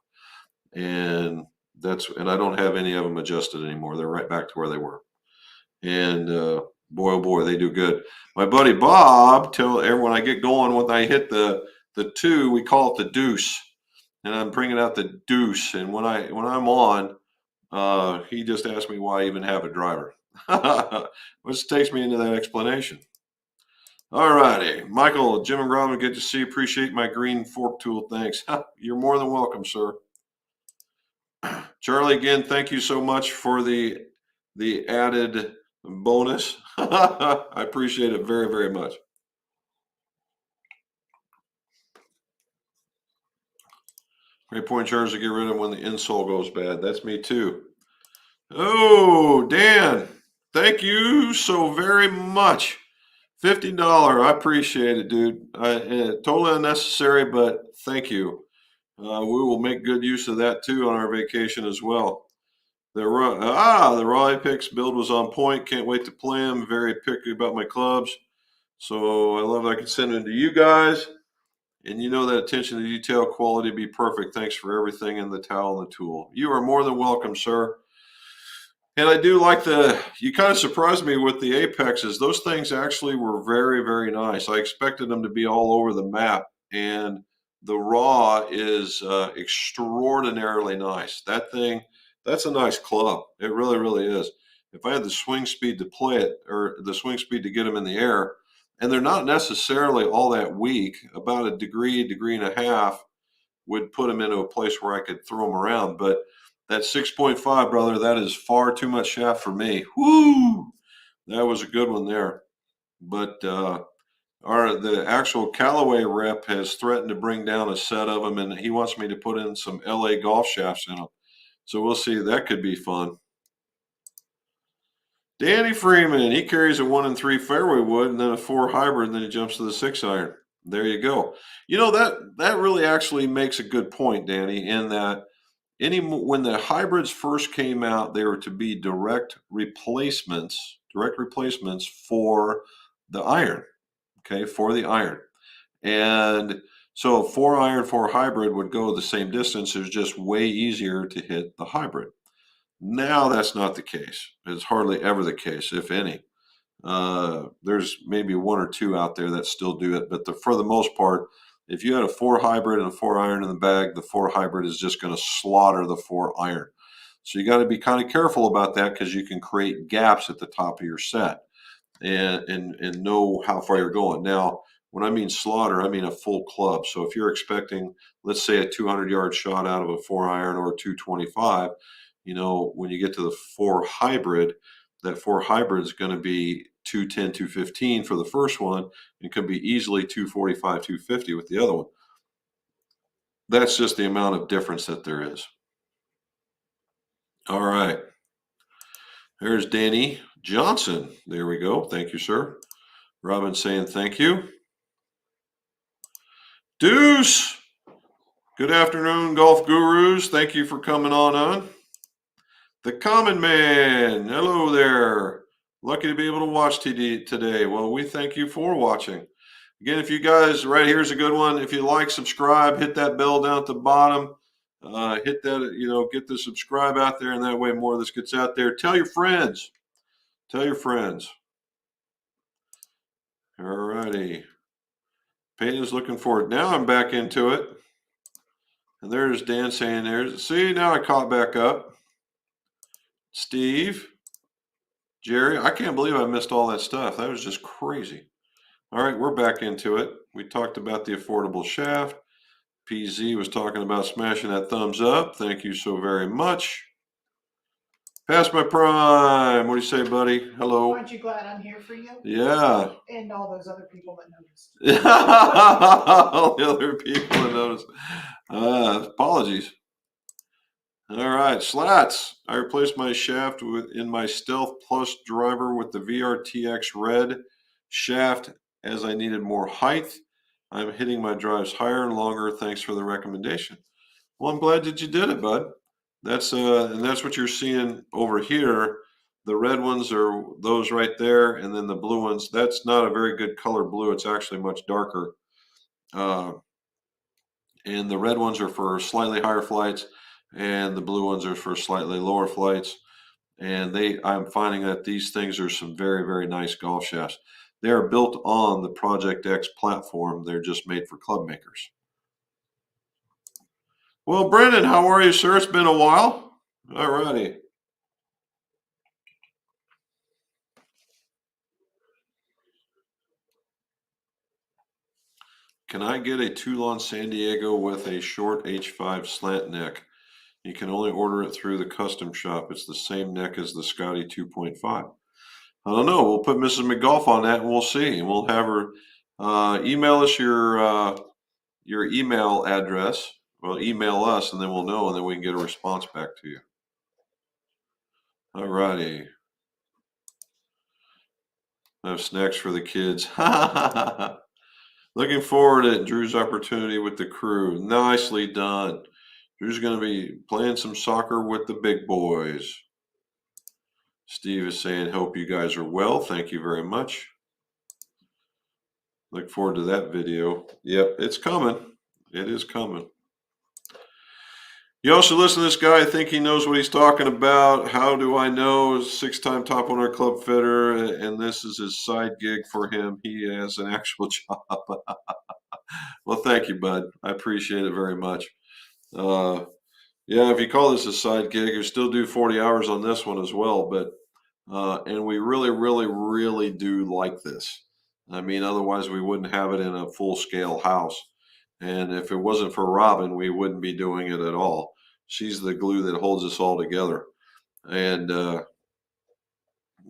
A: And I don't have any of them adjusted anymore. They're right back to where they were. And boy, oh boy, they do good. My buddy Bob, tell everyone I get going, when I hit the 2, we call it the deuce, and I'm bringing out the deuce. And when I'm on, he just asked me why I even have a driver, which takes me into that explanation. All righty, Michael, Jim, and Robin, good to see you. Appreciate my green fork tool. Thanks. You're more than welcome, sir. Charlie, again, thank you so much for the added bonus. I appreciate it very, very much. Great point, Charles, to get rid of when the insole goes bad. That's me too. Oh, Dan, thank you so very much $50. I appreciate it, dude. Totally unnecessary, but thank you. We will make good use of that too on our vacation as well. The Raw Apex build was on point. Can't wait to play them. Very picky about my clubs. So I love that I can send them to you guys. And you know that attention to detail, quality be perfect. Thanks for everything in the towel and the tool. You are more than welcome, sir. And I do like you kind of surprised me with the Apexes. Those things actually were very, very nice. I expected them to be all over the map. And the Raw is extraordinarily nice. That thing, that's a nice club. It really, really is. If I had the swing speed to play it, or the swing speed to get them in the air, and they're not necessarily all that weak, about a degree and a half would put them into a place where I could throw them around. But that 6.5, brother, that is far too much shaft for me. Woo! That was a good one there. But the actual Callaway rep has threatened to bring down a set of them, and he wants me to put in some LA golf shafts in them. So we'll see. That could be fun. Danny Freeman, he carries a 1 and 3 fairway wood and then a 4 hybrid, and then he jumps to the 6 iron. There you go. You know, that really actually makes a good point, Danny, in that when the hybrids first came out, they were to be direct replacements for the iron. Okay, for the iron. And so 4 iron, 4 hybrid would go the same distance. It's just way easier to hit the hybrid. Now that's not the case. It's hardly ever the case, if any. There's maybe 1 or 2 out there that still do it, but for the most part, if you had a 4 hybrid and a 4 iron in the bag, the 4 hybrid is just going to slaughter the 4 iron. So you got to be kind of careful about that, because you can create gaps at the top of your set and know how far you're going. Now, when I mean slaughter, I mean a full club. So if you're expecting, let's say, a 200-yard shot out of a 4 iron or a 225, when you get to the 4 hybrid, that 4 hybrid is going to be 210, 215 for the first one. It could be easily 245, 250 with the other one. That's just the amount of difference that there is. All right. There's Danny Johnson. There we go. Thank you, sir. Robin saying thank you. Deuce. Good afternoon, golf gurus. Thank you for coming on. The Common Man. Hello there. Lucky to be able to watch TD today. Well, we thank you for watching. Again, if you guys, right here's a good one. If you like, subscribe, hit that bell down at the bottom. Hit that, get the subscribe out there, and that way more of this gets out there. Tell your friends. Tell your friends. All righty. Peyton's looking forward. Now I'm back into it. And there's Dan saying there's. See, now I caught back up. Steve. Jerry. I can't believe I missed all that stuff. That was just crazy. All right, we're back into it. We talked about the affordable shaft. PZ was talking about smashing that thumbs up. Thank you so very much. Past my prime. What do you say, buddy? Hello.
B: Aren't you glad I'm here for you?
A: Yeah.
B: And all those other people that noticed.
A: All the other people that noticed. Apologies. All right, slats. I replaced my shaft in my Stealth Plus driver with the VRTX red shaft as I needed more height. I'm hitting my drives higher and longer. Thanks for the recommendation. Well, I'm glad that you did it, bud. That's and that's what you're seeing over here. The red ones are those right there, and then the blue ones. That's not a very good color blue. It's actually much darker. And the red ones are for slightly higher flights, and the blue ones are for slightly lower flights. And I'm finding that these things are some very, very nice golf shafts. They are built on the Project X platform. They're just made for club makers. Well, Brendan, how are you, sir? It's been a while. All righty. Can I get a Toulon San Diego with a short H5 slant neck? You can only order it through the custom shop. It's the same neck as the Scotty 2.5. I don't know. We'll put Mrs. McGolf on that, and we'll see. And we'll have her email us your email address. Well, email us, and then we'll know, and then we can get a response back to you. All righty. I have snacks for the kids. Looking forward to Drew's opportunity with the crew. Nicely done. Drew's going to be playing some soccer with the big boys. Steve is saying, hope you guys are well. Thank you very much. Look forward to that video. Yep, it's coming. It is coming. You also listen to this guy. I think he knows what he's talking about. How do I know? 6-time top owner club fitter, and this is his side gig for him. He has an actual job. Well, thank you, bud. I appreciate it very much. Yeah, if you call this a side gig, you still do 40 hours on this one as well. But and we really, really, really do like this. I mean, otherwise we wouldn't have it in a full-scale house. And if it wasn't for Robin, we wouldn't be doing it at all. She's the glue that holds us all together. And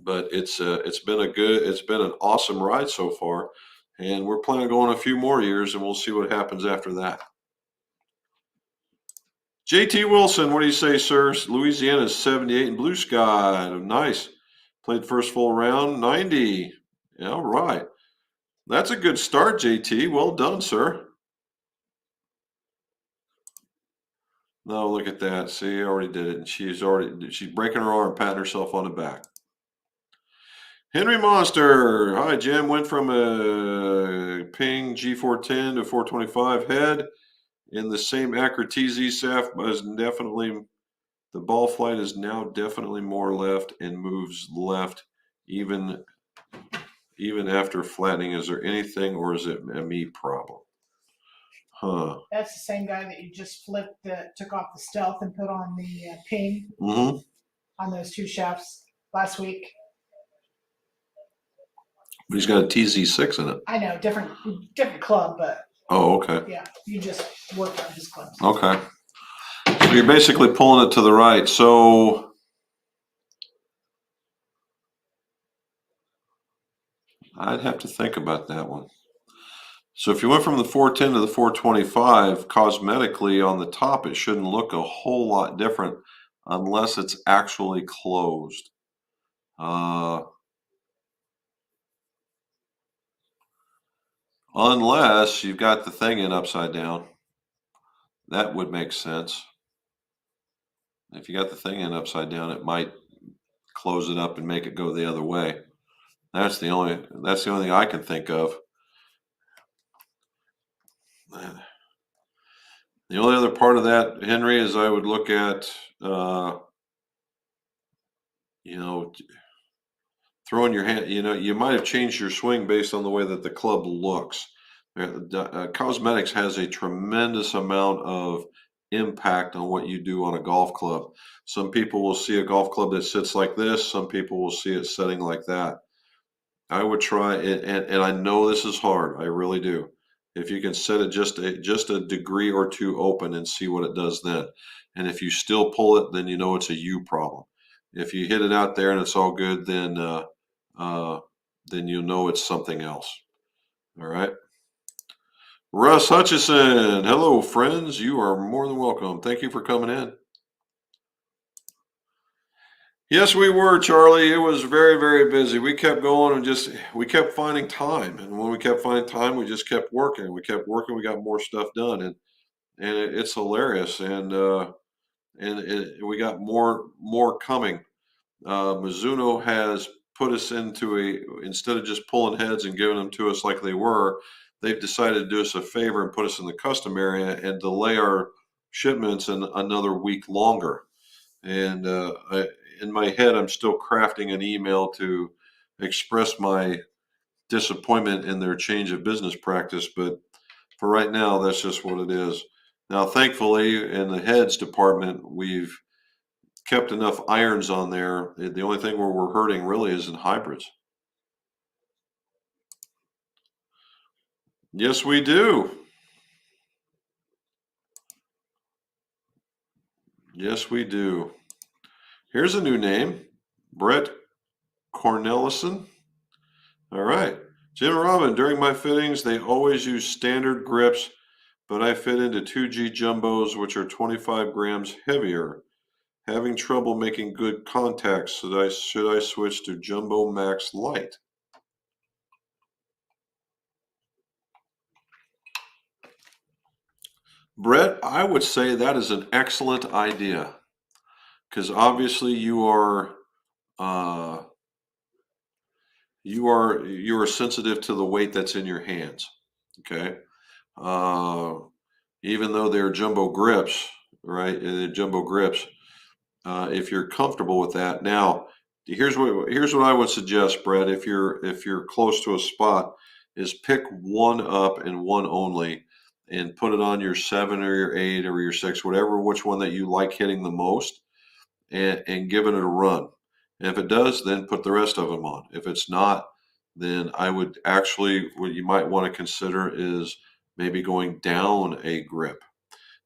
A: but it's been an awesome ride so far, and we're planning on going a few more years, and we'll see what happens after that. JT Wilson, what do you say, sir? Louisiana is 78 in blue sky. Nice. Played first full round, 90. Yeah, all right. That's a good start, JT. Well done, sir. No, look at that. See, I already did it. And she's breaking her arm, patting herself on the back. Henry Monster. Hi, Jim. Went from a Ping G410 to 425 head in the same Acura TZ shaft, but is definitely the ball flight is now definitely more left and moves left even after flattening. Is there anything, or is it a me problem? Huh.
B: That's the same guy that you just flipped, that took off the stealth and put on the Ping
A: Mm-hmm.
B: on those 2 shafts last week.
A: But he's got a TZ6 in it.
B: I know, different club, but
A: Oh, okay.
B: yeah, you just worked on his club.
A: Okay. So you're basically pulling it to the right. So I'd have to think about that one. So if you went from the 410 to the 425, cosmetically on the top, it shouldn't look a whole lot different unless it's actually closed. Unless you've got the thing in upside down. That would make sense. If you got the thing in upside down, it might close it up and make it go the other way. That's the only thing I can think of. The only other part of that, Henry, is I would look at, throwing your hand. You might have changed your swing based on the way that the club looks. Cosmetics has a tremendous amount of impact on what you do on a golf club. Some people will see a golf club that sits like this. Some people will see it setting like that. I would try it, and I know this is hard. I really do. If you can set it just a degree or two open and see what it does then. And if you still pull it, then you know it's a you problem. If you hit it out there and it's all good, then you'll know it's something else. All right. Russ Hutchison. Hello, friends. You are more than welcome. Thank you for coming in. Yes, we were, Charlie. It was very, very busy. We kept going and we kept finding time. And when we kept finding time, we just kept working. We kept working. We got more stuff done, and it's hilarious. And we got more coming. Mizuno has put us into instead of just pulling heads and giving them to us like they were, they've decided to do us a favor and put us in the custom area and delay our shipments another week longer. And in my head, I'm still crafting an email to express my disappointment in their change of business practice. But for right now, that's just what it is. Now, thankfully, in the heads department, we've kept enough irons on there. The only thing where we're hurting really is in hybrids. Yes, we do. Yes, we do. Here's a new name, Brett Cornelison. All right. Jim and Robin, during my fittings, they always use standard grips, but I fit into 2G jumbos, which are 25 grams heavier. Having trouble making good contacts. Should I switch to Jumbo Max Light? Brett, I would say that is an excellent idea because obviously uh, you are sensitive to the weight that's in your hands. Okay. Uh, Even though they're jumbo grips, right? They're jumbo grips. If you're comfortable with that, now here's what I would suggest, Brett. If you're close to a spot, is pick one up and one only, and put it on your 7 or your 8 or your 6, whatever which one that you like hitting the most, and giving it a run. And if it does, then put the rest of them on. If it's not, then I would actually, what you might want to consider is maybe going down a grip.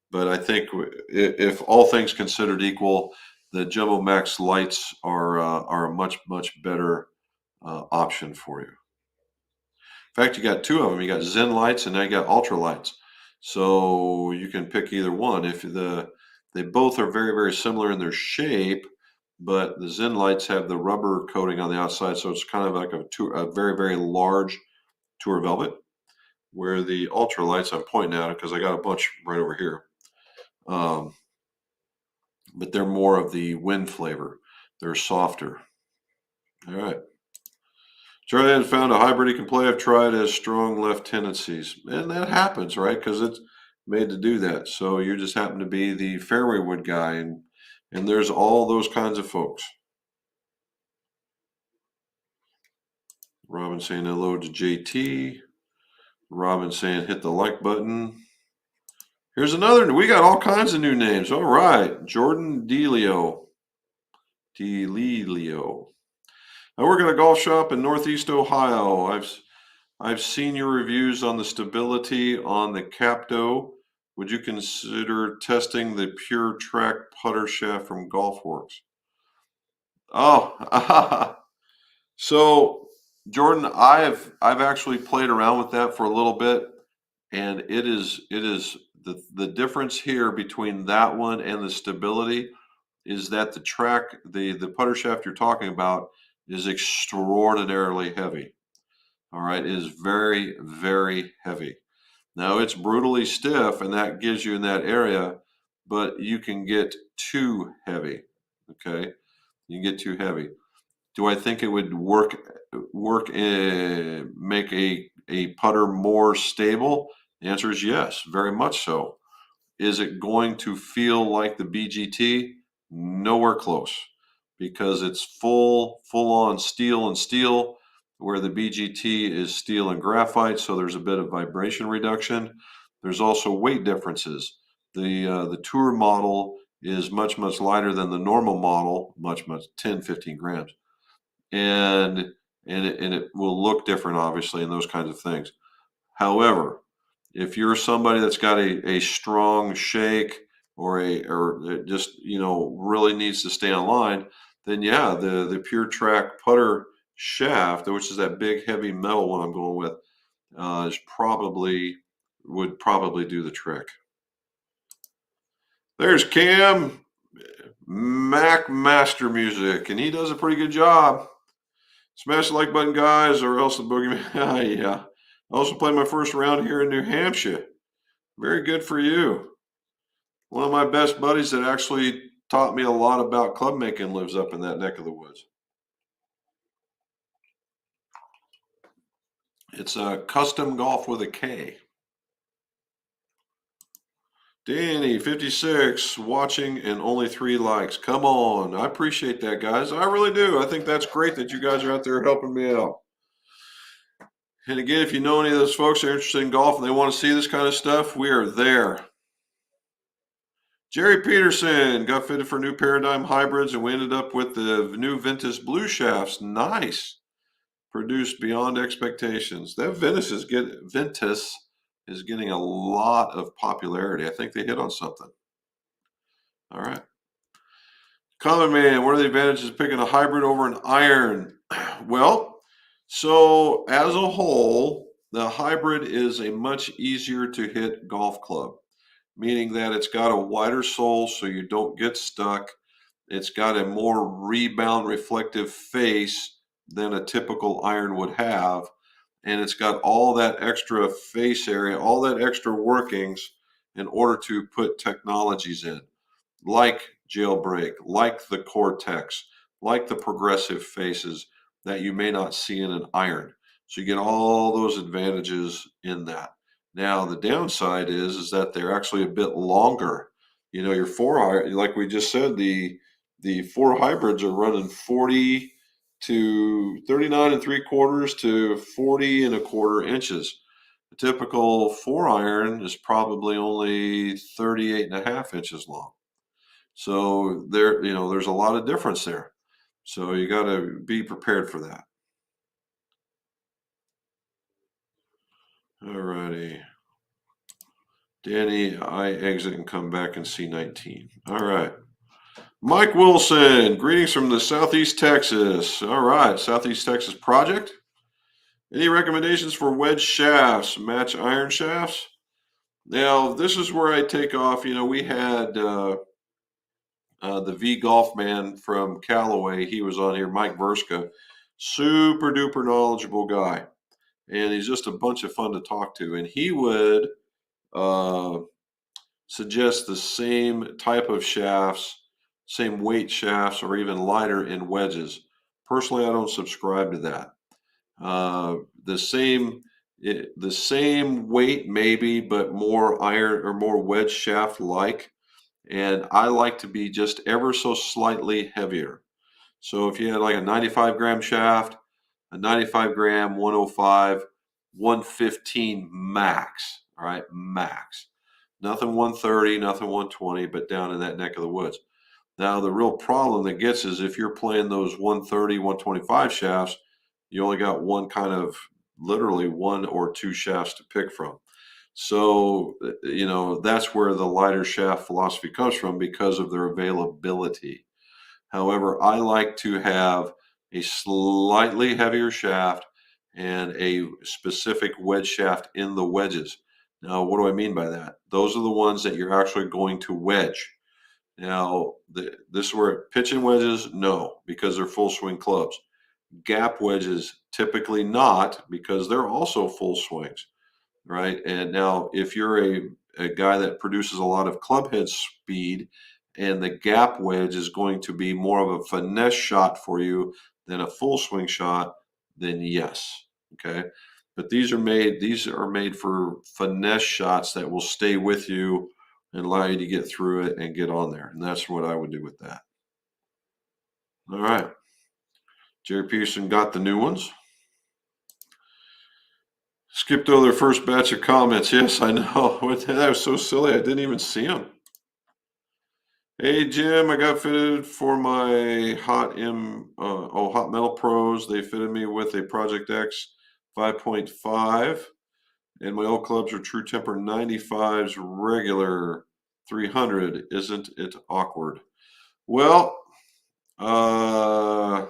A: But I think if all things considered equal, the Jumbo Max lights are a much better option for you. In fact, you got two of them. You got Zen lights and now you got Ultra lights. So you can pick either one. If they both are very similar in their shape, but the Zen lights have the rubber coating on the outside, so it's kind of like a very large tour velvet. Where the Ultra lights, I'm pointing at it because I got a bunch right over here. Um, but they're more of the wind flavor. They're softer. All right. Charlie has found a hybrid he can play. I've tried as strong left tendencies. And that happens, right? Because it's made to do that. So you just happen to be the fairway wood guy. And there's all those kinds of folks. Robin saying hello to JT. Robin saying hit the like button. Here's another. We got all kinds of new names. All right. Jordan Delio. I work at a golf shop in Northeast Ohio. I've seen your reviews on the stability on the Capto. Would you consider testing the Pure Track putter shaft from GolfWorks? Oh, so Jordan, I've actually played around with that for a little bit, and it is the difference here between that one and the stability is that the putter shaft you're talking about is extraordinarily heavy. All right, it is very heavy. Now it's brutally stiff, and that gives you in that area, but you can get too heavy. Okay, you can get too heavy. Do I think it would make a putter more stable? The answer is yes, very much so. Is it going to feel like the BGT? Nowhere close, because it's full on steel and steel, where the BGT is steel and graphite, so there's a bit of vibration reduction. There's also weight differences. The tour model is much lighter than the normal model, much 10-15 grams, and it will look different, obviously, and those kinds of things. However, if you're somebody that's got a strong shake or just really needs to stay on line, then yeah, the Pure Track putter shaft, which is that big heavy metal one I'm going with, is would probably do the trick. There's Cam Mac Master Music, and he does a pretty good job. Smash the like button, guys, or else the boogeyman. Yeah. I also played my first round here in New Hampshire. Very good for you. One of my best buddies that actually taught me a lot about club making lives up in that neck of the woods. It's a custom golf with a K. Danny, 56, watching and only 3 likes. Come on. I appreciate that, guys. I really do. I think that's great that you guys are out there helping me out. And again, if you know any of those folks that are interested in golf and they want to see this kind of stuff, we are there. Jerry Peterson got fitted for new Paradigm hybrids, and we ended up with the new Ventus blue shafts. Nice. Produced beyond expectations. That Ventus is getting a lot of popularity. I think they hit on something. All right. Common Man, what are the advantages of picking a hybrid over an iron? Well, so as a whole, the hybrid is a much easier to hit golf club, meaning that it's got a wider sole so you don't get stuck. It's got a more rebound reflective face than a typical iron would have. And it's got all that extra face area, all that extra workings in order to put technologies in, like jailbreak, like the Cortex, like the progressive faces that you may not see in an iron. So you get all those advantages in that. Now the downside is that they're actually a bit longer. You know, your four, like we just said, the four hybrids are running 40 to 39 and 3/4 to 40 and a quarter inches. The typical four iron is probably only 38 and a half inches long. So there, there's a lot of difference there. So you got to be prepared for that. All righty. Danny, I exit and come back and see 19. All right. Mike Wilson, greetings from the Southeast Texas. All right, Southeast Texas project. Any recommendations for wedge shafts, match iron shafts? Now, this is where I take off. We had the V Golf man from Callaway. He was on here, Mike Verska. Super duper knowledgeable guy. And he's just a bunch of fun to talk to. And he would uh, suggest the same type of shafts, same weight shafts, or even lighter in wedges. Personally, I don't subscribe to that. The same weight maybe, but more iron or more wedge shaft like. And I like to be just ever so slightly heavier. So if you had like a 95-gram shaft, a 95 gram, 105, 115 max. All right, max. Nothing 130, nothing 120, but down in that neck of the woods. Now, the real problem that gets is if you're playing those 130, 125 shafts, you only got one kind of literally one or two shafts to pick from. So, that's where the lighter shaft philosophy comes from because of their availability. However, I like to have a slightly heavier shaft and a specific wedge shaft in the wedges. Now, what do I mean by that? Those are the ones that you're actually going to wedge. Now, this is where pitching wedges, no, because they're full swing clubs. Gap wedges, typically not, because they're also full swings, right? And now, if you're a guy that produces a lot of club head speed, and the gap wedge is going to be more of a finesse shot for you than a full swing shot, then yes, okay. But these are made for finesse shots that will stay with you and allow you to get through it and get on there. And that's what I would do with that. All right. Jerry Peterson got the new ones. Skipped over their first batch of comments. Yes, I know. That was so silly. I didn't even see them. Hey Jim, I got fitted for my Hot Metal Pros. They fitted me with a Project X 5.5, and my old clubs are True Temper 95s regular 300. Isn't it awkward? Well, uh,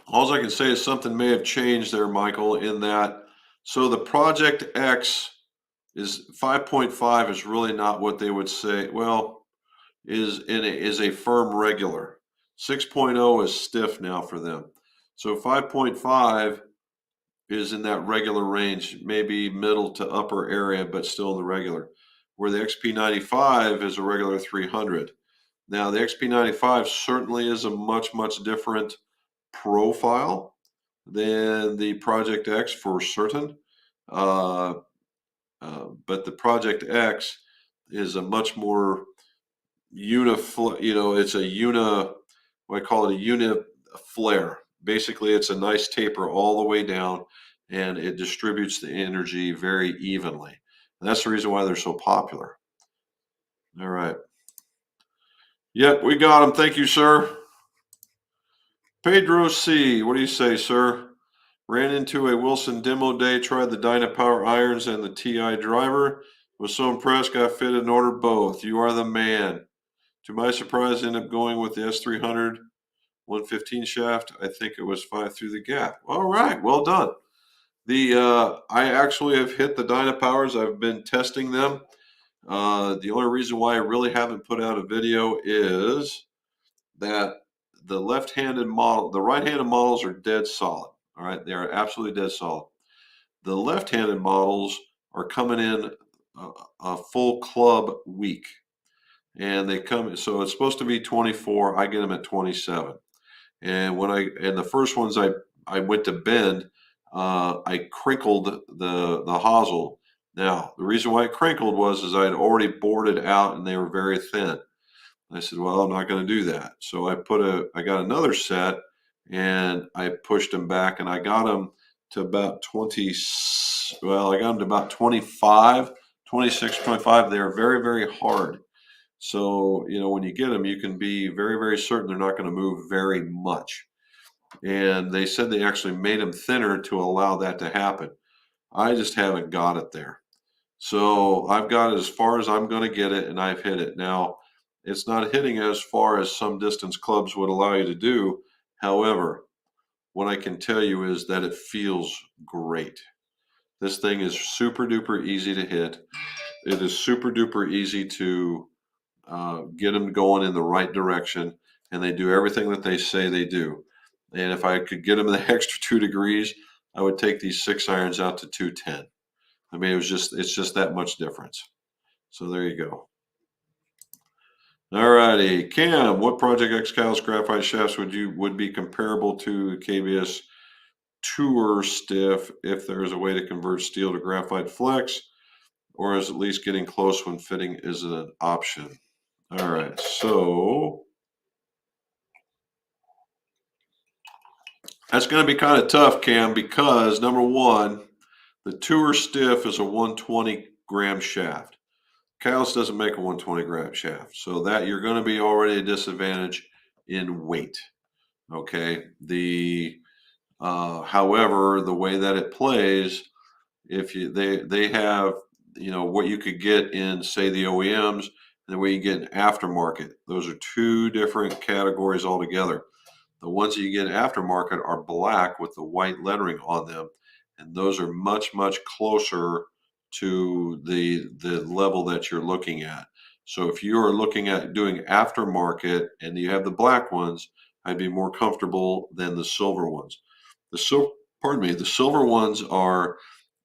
A: all I can say is something may have changed there, Michael, in that. So the Project X is 5.5 is really not what they would say. Well, is a firm regular. 6.0 is stiff now for them. So 5.5 is in that regular range, maybe middle to upper area, but still in the regular. Where the XP95 is a regular 300. Now the XP95 certainly is a much, much different profile than the Project X for certain. But the Project X is a much more it's what I call it a uni flare. Basically, it's a nice taper all the way down, and it distributes the energy very evenly. And that's the reason why they're so popular. All right. Yep, we got them. Thank you, sir. Pedro C. What do you say, sir? Ran into a Wilson demo day, tried the Dynapower irons and the TI driver. Was so impressed, got fitted and ordered both. You are the man. To my surprise, ended up going with the S300 115 shaft. I think it was 5 through the gap. All right, well done. I actually have hit the Dynapowers. I've been testing them. The only reason why I really haven't put out a video is that the right-handed models are dead solid. All right, they are absolutely dead solid. The left-handed models are coming in a full club week, and they come. So it's supposed to be 24. I get them at 27. And the first ones I went to bend, I crinkled the hosel. Now the reason why it crinkled was I had already bored it out and they were very thin. I said, well, I'm not going to do that. So I got another set and I pushed them back and I got them to about 20. Well, I got them to about 25, 26, 25. They're very, very hard. So, when you get them, you can be very, very certain they're not going to move very much. And they said they actually made them thinner to allow that to happen. I just haven't got it there. So I've got as far as I'm going to get it, and I've hit it. Now, it's not hitting as far as some distance clubs would allow you to do. However, what I can tell you is that it feels great. This thing is super duper easy to hit. It is super duper easy to get them going in the right direction, and they do everything that they say they do. And if I could get them the extra 2 degrees, I would take these 6 irons out to 210. I mean, it's just that much difference. So there you go. All righty, Cam, what Project X Kyle's graphite shafts would be comparable to KBS Tour Stiff if there is a way to convert steel to graphite flex, or is at least getting close when fitting is an option? All right, so that's going to be kind of tough, Cam, because number one, the Tour Stiff is a 120-gram shaft. Kyle's doesn't make a 120-gram shaft, so that you're going to be already a disadvantage in weight. Okay. However, the way that it plays, if they have what you could get in, say, the OEMs and the way you get in aftermarket. Those are two different categories altogether. The ones that you get aftermarket are black with the white lettering on them, and those are much, much closer to the level that you're looking at. So if you are looking at doing aftermarket and you have the black ones, I'd be more comfortable than the silver ones. The silver ones are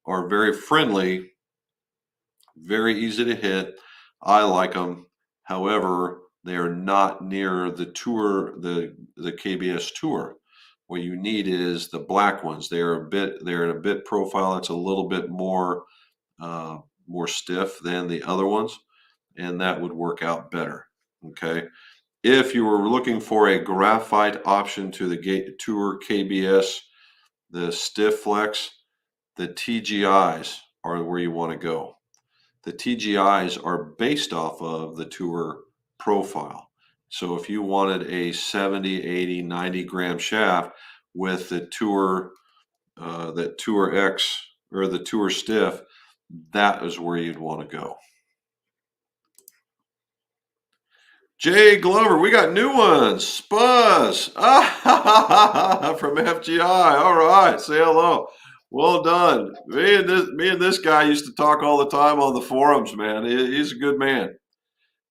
A: very friendly, very easy to hit. I like them. However, they are not near the tour, the KBS Tour. What you need is the black ones. They're in a bit profile that's a little bit more stiff than the other ones, and that would work out better. Okay. If you were looking for a graphite option to the Tour KBS, the Stiff Flex, the TGIs are where you want to go. The TGIs are based off of the Tour profile. So if you wanted a 70, 80, 90 gram shaft with the Tour, that Tour X or the Tour Stiff, that is where you'd want to go. Jay Glover, we got new ones. Spuzz from FGI. All right, say hello. Well done. Me and this guy used to talk all the time on the forums, man. He's a good man.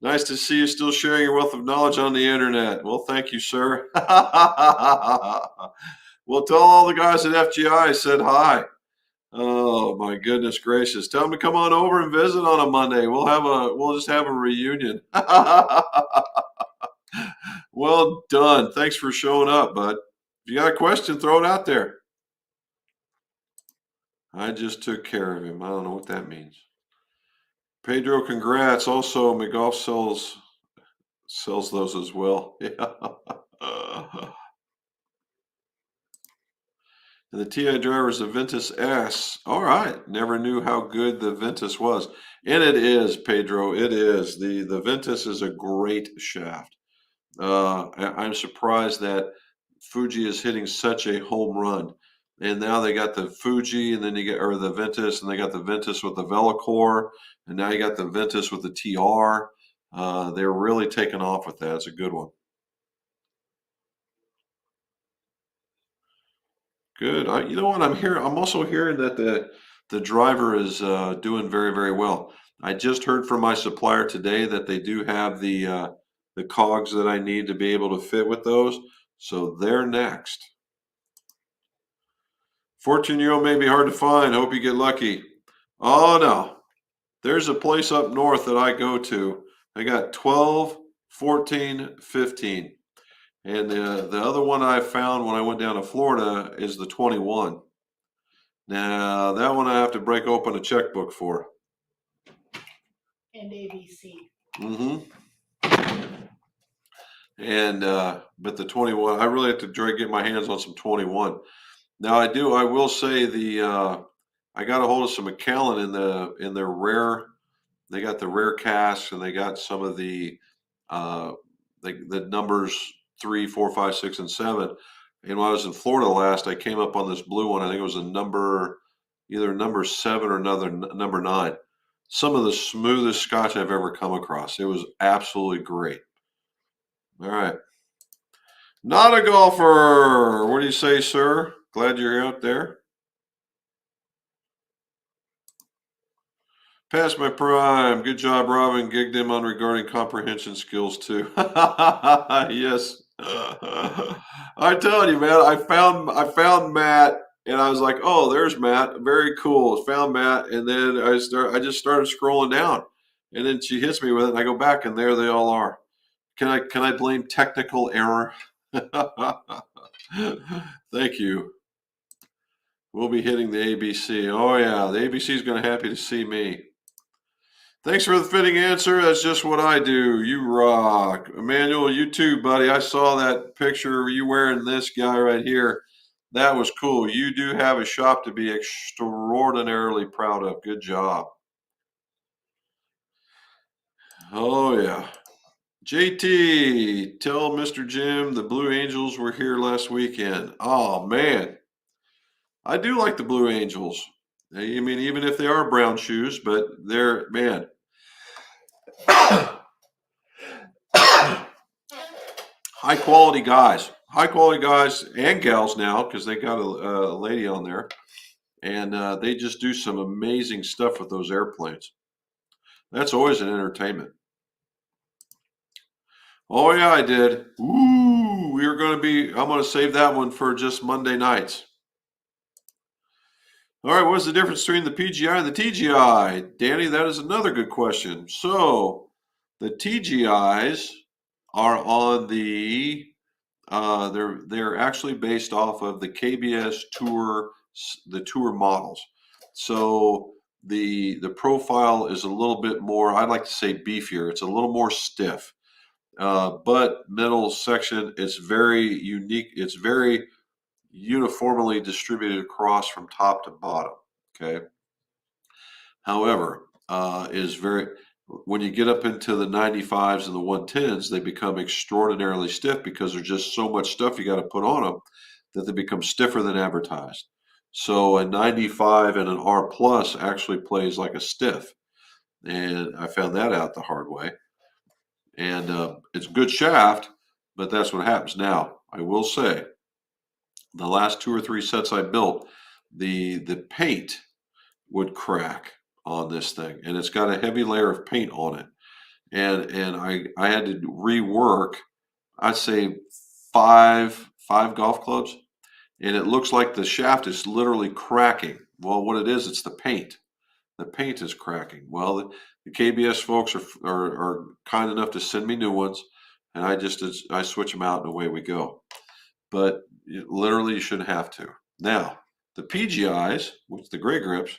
A: Nice to see you still sharing your wealth of knowledge on the internet. Well, thank you, sir. Well, tell all the guys at FGI I said hi. Oh my goodness gracious! Tell them to come on over and visit on a Monday. We'll just have a reunion. Well done. Thanks for showing up, bud. If you got a question, throw it out there. I just took care of him. I don't know what that means. Pedro, congrats. Also, McGolf sells those as well. Yeah. And the TI driver is a Ventus S. All right. Never knew how good the Ventus was. And it is, Pedro. It is. The Ventus is a great shaft. I'm surprised that Fuji is hitting such a home run. And now they got the Fuji, and then or the Ventus, and they got the Ventus with the Velocore, and now you got the Ventus with the TR. They're really taking off with that. It's a good one. Good. You know what I'm hearing? I'm also hearing that the driver is doing very, very well. I just heard from my supplier today that they do have the cogs that I need to be able to fit with those. So they're next. Fortune may be hard to find. Hope you get lucky. Oh no. There's a place up north that I go to. I got 12, 14, 15. And the other one I found when I went down to Florida is the 21. Now, that one I have to break open a checkbook for.
B: And ABC.
A: And but the 21, I really have to try to get my hands on some 21. Now I will say I got a hold of some Macallan in their rare. They got the rare casks and they got some of the the numbers 3, 4, 5, 6, and 7. And when I was in Florida last, I came up on this blue one. I think it was either number 7 or number 9. Some of the smoothest scotch I've ever come across. It was absolutely great. All right. Not a golfer. What do you say, sir? Glad you're out there. Past my prime. Good job, Robin. Gigged him on regarding comprehension skills too. Yes. I tell you, man. I found Matt, and I was like, "Oh, there's Matt. Very cool." Found Matt, and then I just started scrolling down, and then she hits me with it, and I go back, and there they all are. Can I blame technical error? Thank you. We'll be hitting the ABC. Oh yeah, the ABC is going to happy to see me. Thanks for the fitting answer. That's just what I do. You rock. Emmanuel, you too, buddy. I saw that picture of you wearing this guy right here. That was cool. You do have a shop to be extraordinarily proud of. Good job. Oh, yeah. JT, tell Mr. Jim the Blue Angels were here last weekend. Oh, man. I do like the Blue Angels. I mean, even if they are brown shoes, but they're, man. High quality guys and gals now because they got a lady on there, and they just do some amazing stuff with those airplanes. That's always an entertainment. Oh yeah, I did. Ooh, I'm going to save that one for just Monday nights. All right, what's the difference between the PGI and the TGI? Danny, that is another good question. So the TGIs are on they're actually based off of the KBS the tour models. So the profile is a little bit more, I'd like to say beefier. It's a little more stiff. But middle section, it's very unique. It's very uniformly distributed across from top to bottom. Okay. However, is very when you get up into the 95s and the 110s, they become extraordinarily stiff because there's just so much stuff you got to put on them that they become stiffer than advertised. So a 95 and an R plus actually plays like a stiff, and I found that out the hard way. And it's a good shaft, but that's what happens. Now, I will say, the last 2 or 3 sets I built, the paint would crack on this thing, and it's got a heavy layer of paint on it. And I had to rework, I'd say five golf clubs, and it looks like the shaft is literally cracking. Well, what it is, it's the paint. The paint is cracking. Well, the KBS folks are kind enough to send me new ones, and I switch them out and away we go. But literally, you shouldn't have to. Now, the PGIs, which the gray grips,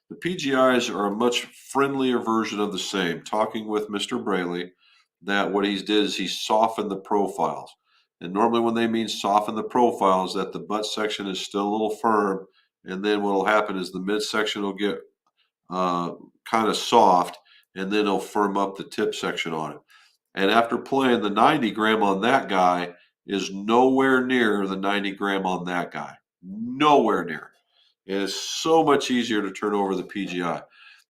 A: the PGIs are a much friendlier version of the same. Talking with Mr. Braley, that what he did is he softened the profiles. And normally when they mean soften the profiles, that the butt section is still a little firm, and then what will happen is the midsection will get kind of soft, and then it'll firm up the tip section on it. And after playing, the 90 gram on that guy is nowhere near the 90 gram on that guy. Nowhere near. It is so much easier to turn over the PGI.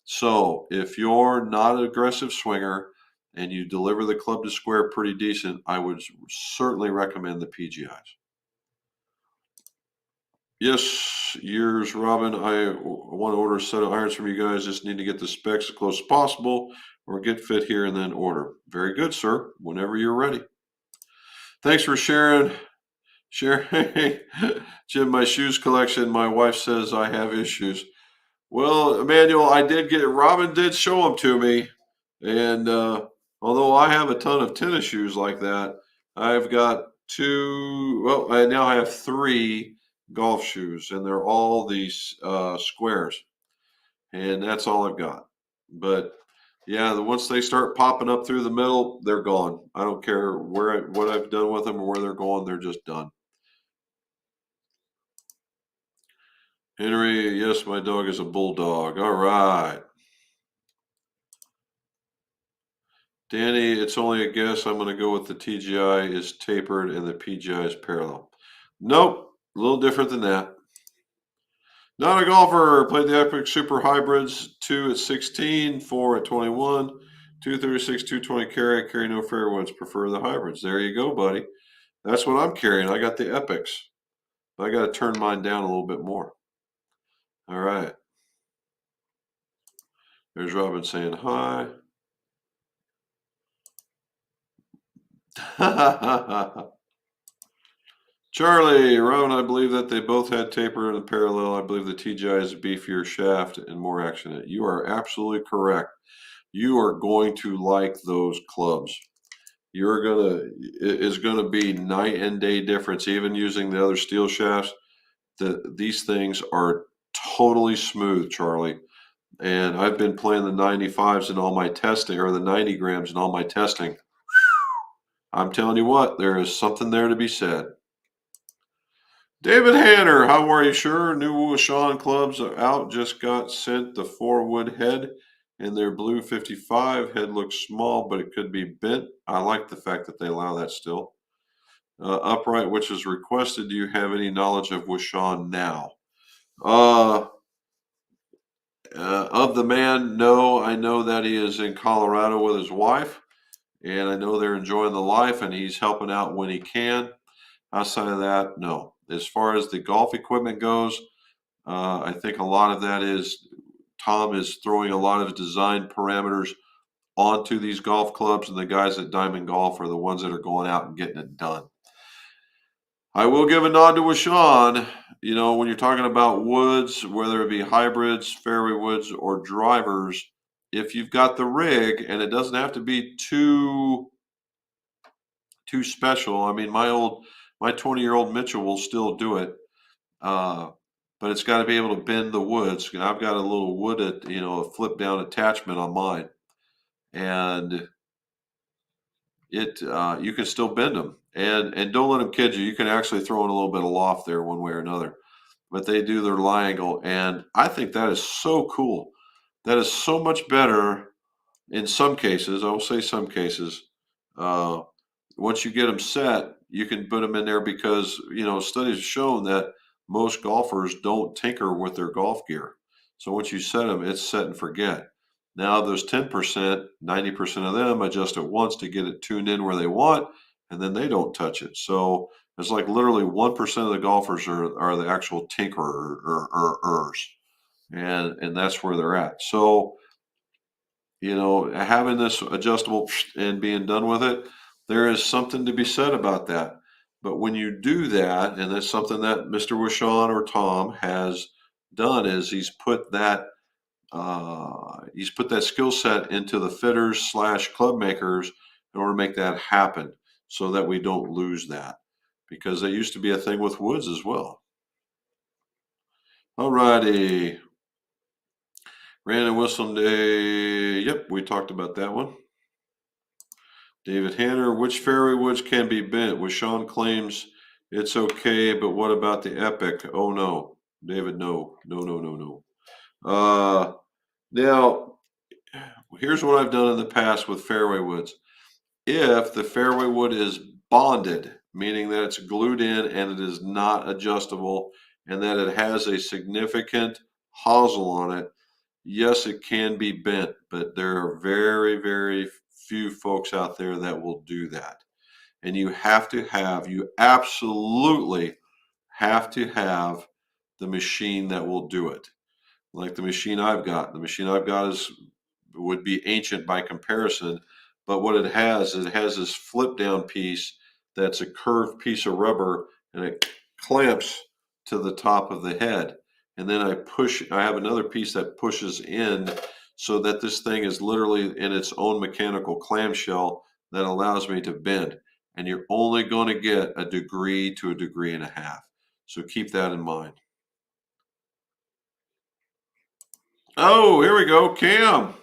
A: So if you're not an aggressive swinger and you deliver the club to square pretty decent, I would certainly recommend the PGIs. Yes, yours, Robin. I want to order a set of irons from you guys. Just need to get the specs as close as possible or get fit here and then order. Very good, sir. Whenever you're ready. Thanks for sharing Sharing, Jim, my shoes collection. My wife says I have issues. Well, Emmanuel, I did get Robin did show them to me, and although I have a ton of tennis shoes like that, I've got two. Well, I now have three golf shoes, and they're all these squares, and that's all I've got. But yeah, once they start popping up through the middle, they're gone. I don't care what I've done with them or where they're going; they're just done. Henry, yes, my dog is a bulldog. All right. Danny, it's only a guess. I'm going to go with the TGI is tapered and the PGI is parallel. Nope, a little different than that. Not a golfer. Played the Epic Super Hybrids 2 at 16, 4 at 21, 236, 220 carry. I carry no fairwoods. Prefer the hybrids. There you go, buddy. That's what I'm carrying. I got the Epics. I got to turn mine down a little bit more. All right. There's Robin saying hi. Charlie, Robin, I believe that they both had taper and parallel. I believe the TGI is a beefier shaft and more action in it. You are absolutely correct. You are going to like those clubs. It is gonna be night and day difference. Even using the other steel shafts, these things are totally smooth, Charlie. And I've been playing the 95s in all my testing, or the 90 grams in all my testing. I'm telling you what, there is something there to be said. David Hanner, how are you? Sure. New Sean clubs are out. Just got sent the 4-wood head and their blue 55. Head looks small, but it could be bent. I like the fact that they allow that still. Upright, which is requested. Do you have any knowledge of Washawn now? Uh, of the man, no. I know that he is in Colorado with his wife, and I know they're enjoying the life, and he's helping out when he can. Outside of that, no. As far as the golf equipment goes, I think a lot of that is Tom is throwing a lot of design parameters onto these golf clubs, and the guys at Diamond Golf are the ones that are going out and getting it done. I will give a nod to Washawn. You know, when you're talking about woods, whether it be hybrids, fairway woods, or drivers, if you've got the rig, and it doesn't have to be too special. I mean, my 20-year-old Mitchell will still do it. But it's got to be able to bend the woods. I've got a little a flip down attachment on mine, and you can still bend them. And don't let them kid you. You can actually throw in a little bit of loft there one way or another. But they do their lie angle, and I think that is so cool. That is so much better in some cases. I will say some cases. Uh, Once you get them set, you can put them in there because studies have shown that most golfers don't tinker with their golf gear. So once you set them, it's set and forget. Now those 10%, 90% of them adjust at once to get it tuned in where they want, and then they don't touch it. So it's like literally 1% of the golfers are the actual tinkerers, and that's where they're at. So having this adjustable and being done with it, there is something to be said about that. But when you do that, and that's something that Mr. Wishon or Tom has done, is he's put that skill set into the fitters / club makers in order to make that happen, so that we don't lose that, because that used to be a thing with woods as well. All righty. Random Whistling Day. Yep, we talked about that one. David Hanner, which fairway woods can be bent? Washawn claims it's okay, but what about the Epic? Oh no, David, no. Now, here's what I've done in the past with fairway woods. If the fairway wood is bonded, meaning that it's glued in and it is not adjustable, and that it has a significant hosel on it, yes, it can be bent, but there are very, very few folks out there that will do that. And you absolutely have to have the machine that will do it. Like the machine I've got. The machine I've got would be ancient by comparison, but what it has is it has this flip down piece that's a curved piece of rubber, and it clamps to the top of the head. And then I have another piece that pushes in so that this thing is literally in its own mechanical clamshell that allows me to bend. And you're only going to get a degree to a degree and a half. So keep that in mind. Oh, here we go. Cam.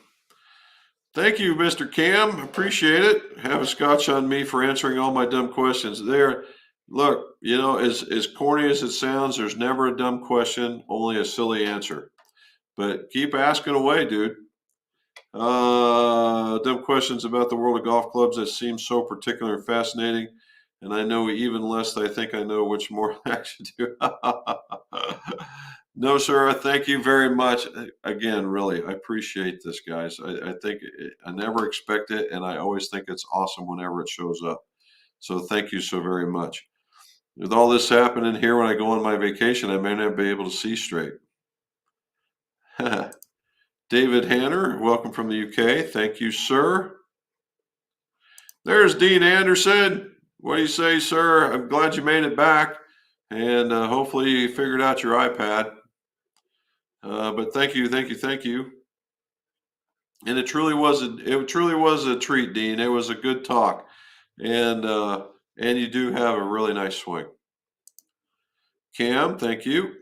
A: Thank you, Mr. Cam. Appreciate it. Have a scotch on me for answering all my dumb questions. There, look, as corny as it sounds, there's never a dumb question, only a silly answer. But keep asking away, dude. Dumb questions about the world of golf clubs that seem so particular and fascinating. And I know even less I think I know which more I should do. No, sir. Thank you very much. Again, really, I appreciate this, guys. I think I never expect it, and I always think it's awesome whenever it shows up. So thank you so very much. With all this happening here, when I go on my vacation, I may not be able to see straight. David Hanner, welcome from the UK. Thank you, sir. There's Dean Anderson. What do you say, sir? I'm glad you made it back, and hopefully you figured out your iPad. But thank you. And it truly was a treat, Dean. It was a good talk, and you do have a really nice swing. Cam, thank you.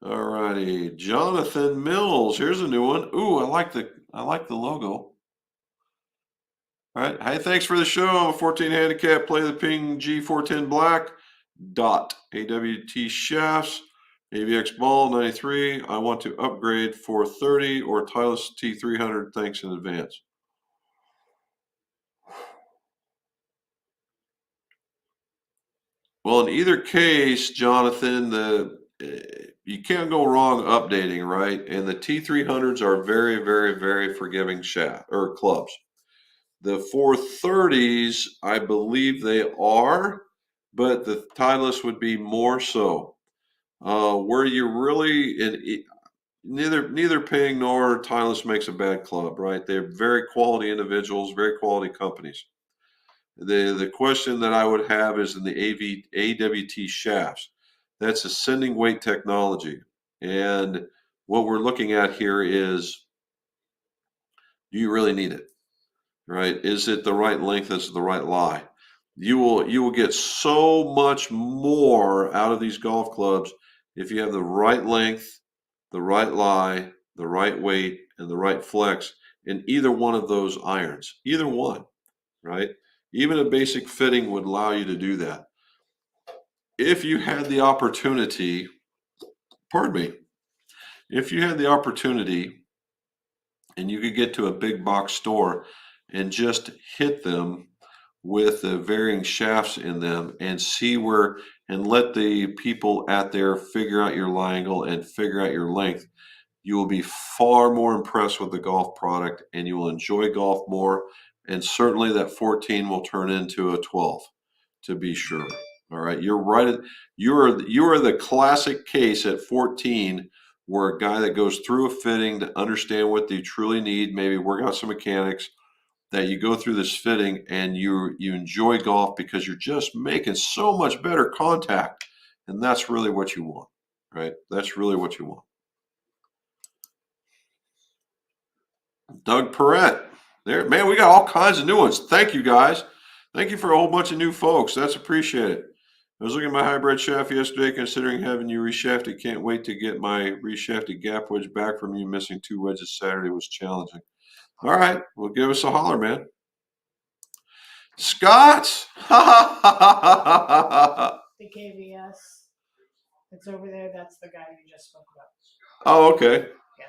A: All righty, Jonathan Mills. Here's a new one. Ooh, I like the logo. All right. Hey, thanks for the show. I'm a 14 handicap. Play the Ping G410 Black. AWT shafts. AVX ball 93. I want to upgrade 430 or Titleist T300. Thanks in advance. Well, in either case, Jonathan, you can't go wrong updating, right? And the T300s are very, very, very forgiving shaft or clubs. The 430s, I believe they are, but the Titleist would be more so. Where you really neither Ping nor Titleist makes a bad club, right? They're very quality individuals, very quality companies. The question that I would have is in the AWT shafts. That's ascending weight technology. And what we're looking at here is, do you really need it? Right? Is it the right length? Is it the right lie? You will get so much more out of these golf clubs if you have the right length, the right lie, the right weight, and the right flex in either one of those irons. Either one, right? Even a basic fitting would allow you to do that. If you had the opportunity, if you had the opportunity and you could get to a big box store and just hit them with the varying shafts in them and see where, and let the people out there figure out your lie angle and figure out your length, you will be far more impressed with the golf product and you will enjoy golf more. And certainly that 14 will turn into a 12, to be sure. All right. You're right. You are the classic case at 14 where a guy that goes through a fitting to understand what they truly need, maybe work out some mechanics, that you go through this fitting and you enjoy golf because you're just making so much better contact. And that's really what you want, right? That's really what you want. Doug Perrett. There, man, we got all kinds of new ones. Thank you, guys. Thank you for a whole bunch of new folks. That's appreciated. I was looking at my hybrid shaft yesterday, considering having you reshafted. Can't wait to get my reshafted gap wedge back from you. Missing 2 wedges Saturday was challenging. All right, well, give us a holler, man. Scott!
B: The KVS. It's over there. That's the guy you just spoke about.
A: Oh, okay.
B: Yeah.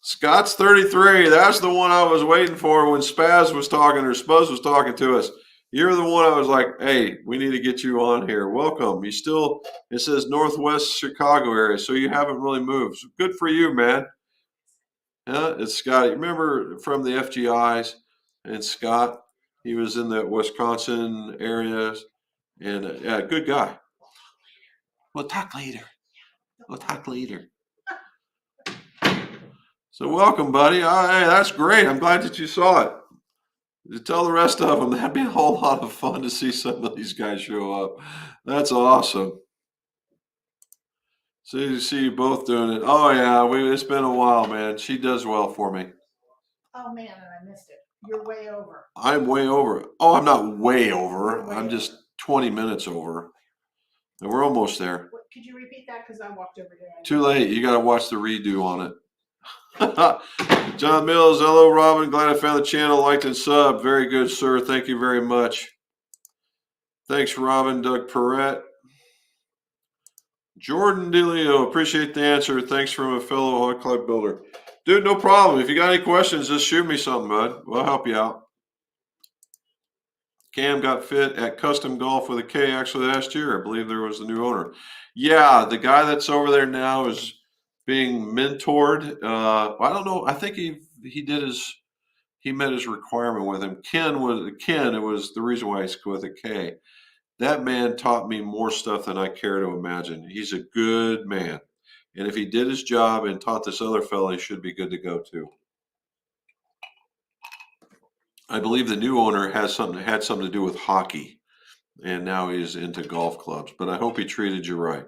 A: Scott's 33. That's the one I was waiting for when Spaz was talking, or Spuz was talking to us. You're the one I was like, hey, we need to get you on here. Welcome. You still, it says Northwest Chicago area, so you haven't really moved. So good for you, man. Yeah, it's Scott. You remember from the FGIs and Scott? He was in the Wisconsin areas, and yeah, good guy. We'll talk later. So welcome, buddy. Hey, that's great. I'm glad that you saw it. Tell the rest of them that'd be a whole lot of fun to see some of these guys show up. That's awesome. See you both doing it. Oh yeah, it's been a while, man. She does well for me.
B: Oh man, and I missed it. You're way over.
A: I'm way over. Oh, I'm not way over.
B: You're way
A: I'm just
B: over.
A: 20 minutes over. And we're almost there.
B: What, could you repeat that? Because I walked over there.
A: Too late. You got to watch the redo on it. John Mills, hello, Robin. Glad I found the channel, liked and sub. Very good, sir. Thank you very much. Thanks, Robin. Doug Perrette. Jordan DeLeo, appreciate the answer. Thanks from a fellow Hot Club builder. Dude, no problem. If you got any questions, just shoot me something, bud. We'll help you out. Cam got fit at Custom Golf with a K actually last year. I believe there was the new owner. Yeah, the guy that's over there now is being mentored. I don't know. I think he met his requirement with him. Ken. It was the reason why he's with a K. That man taught me more stuff than I care to imagine. He's a good man. And if he did his job and taught this other fellow, he should be good to go too. I believe the new owner had something to do with hockey, and now he's into golf clubs. But I hope he treated you right.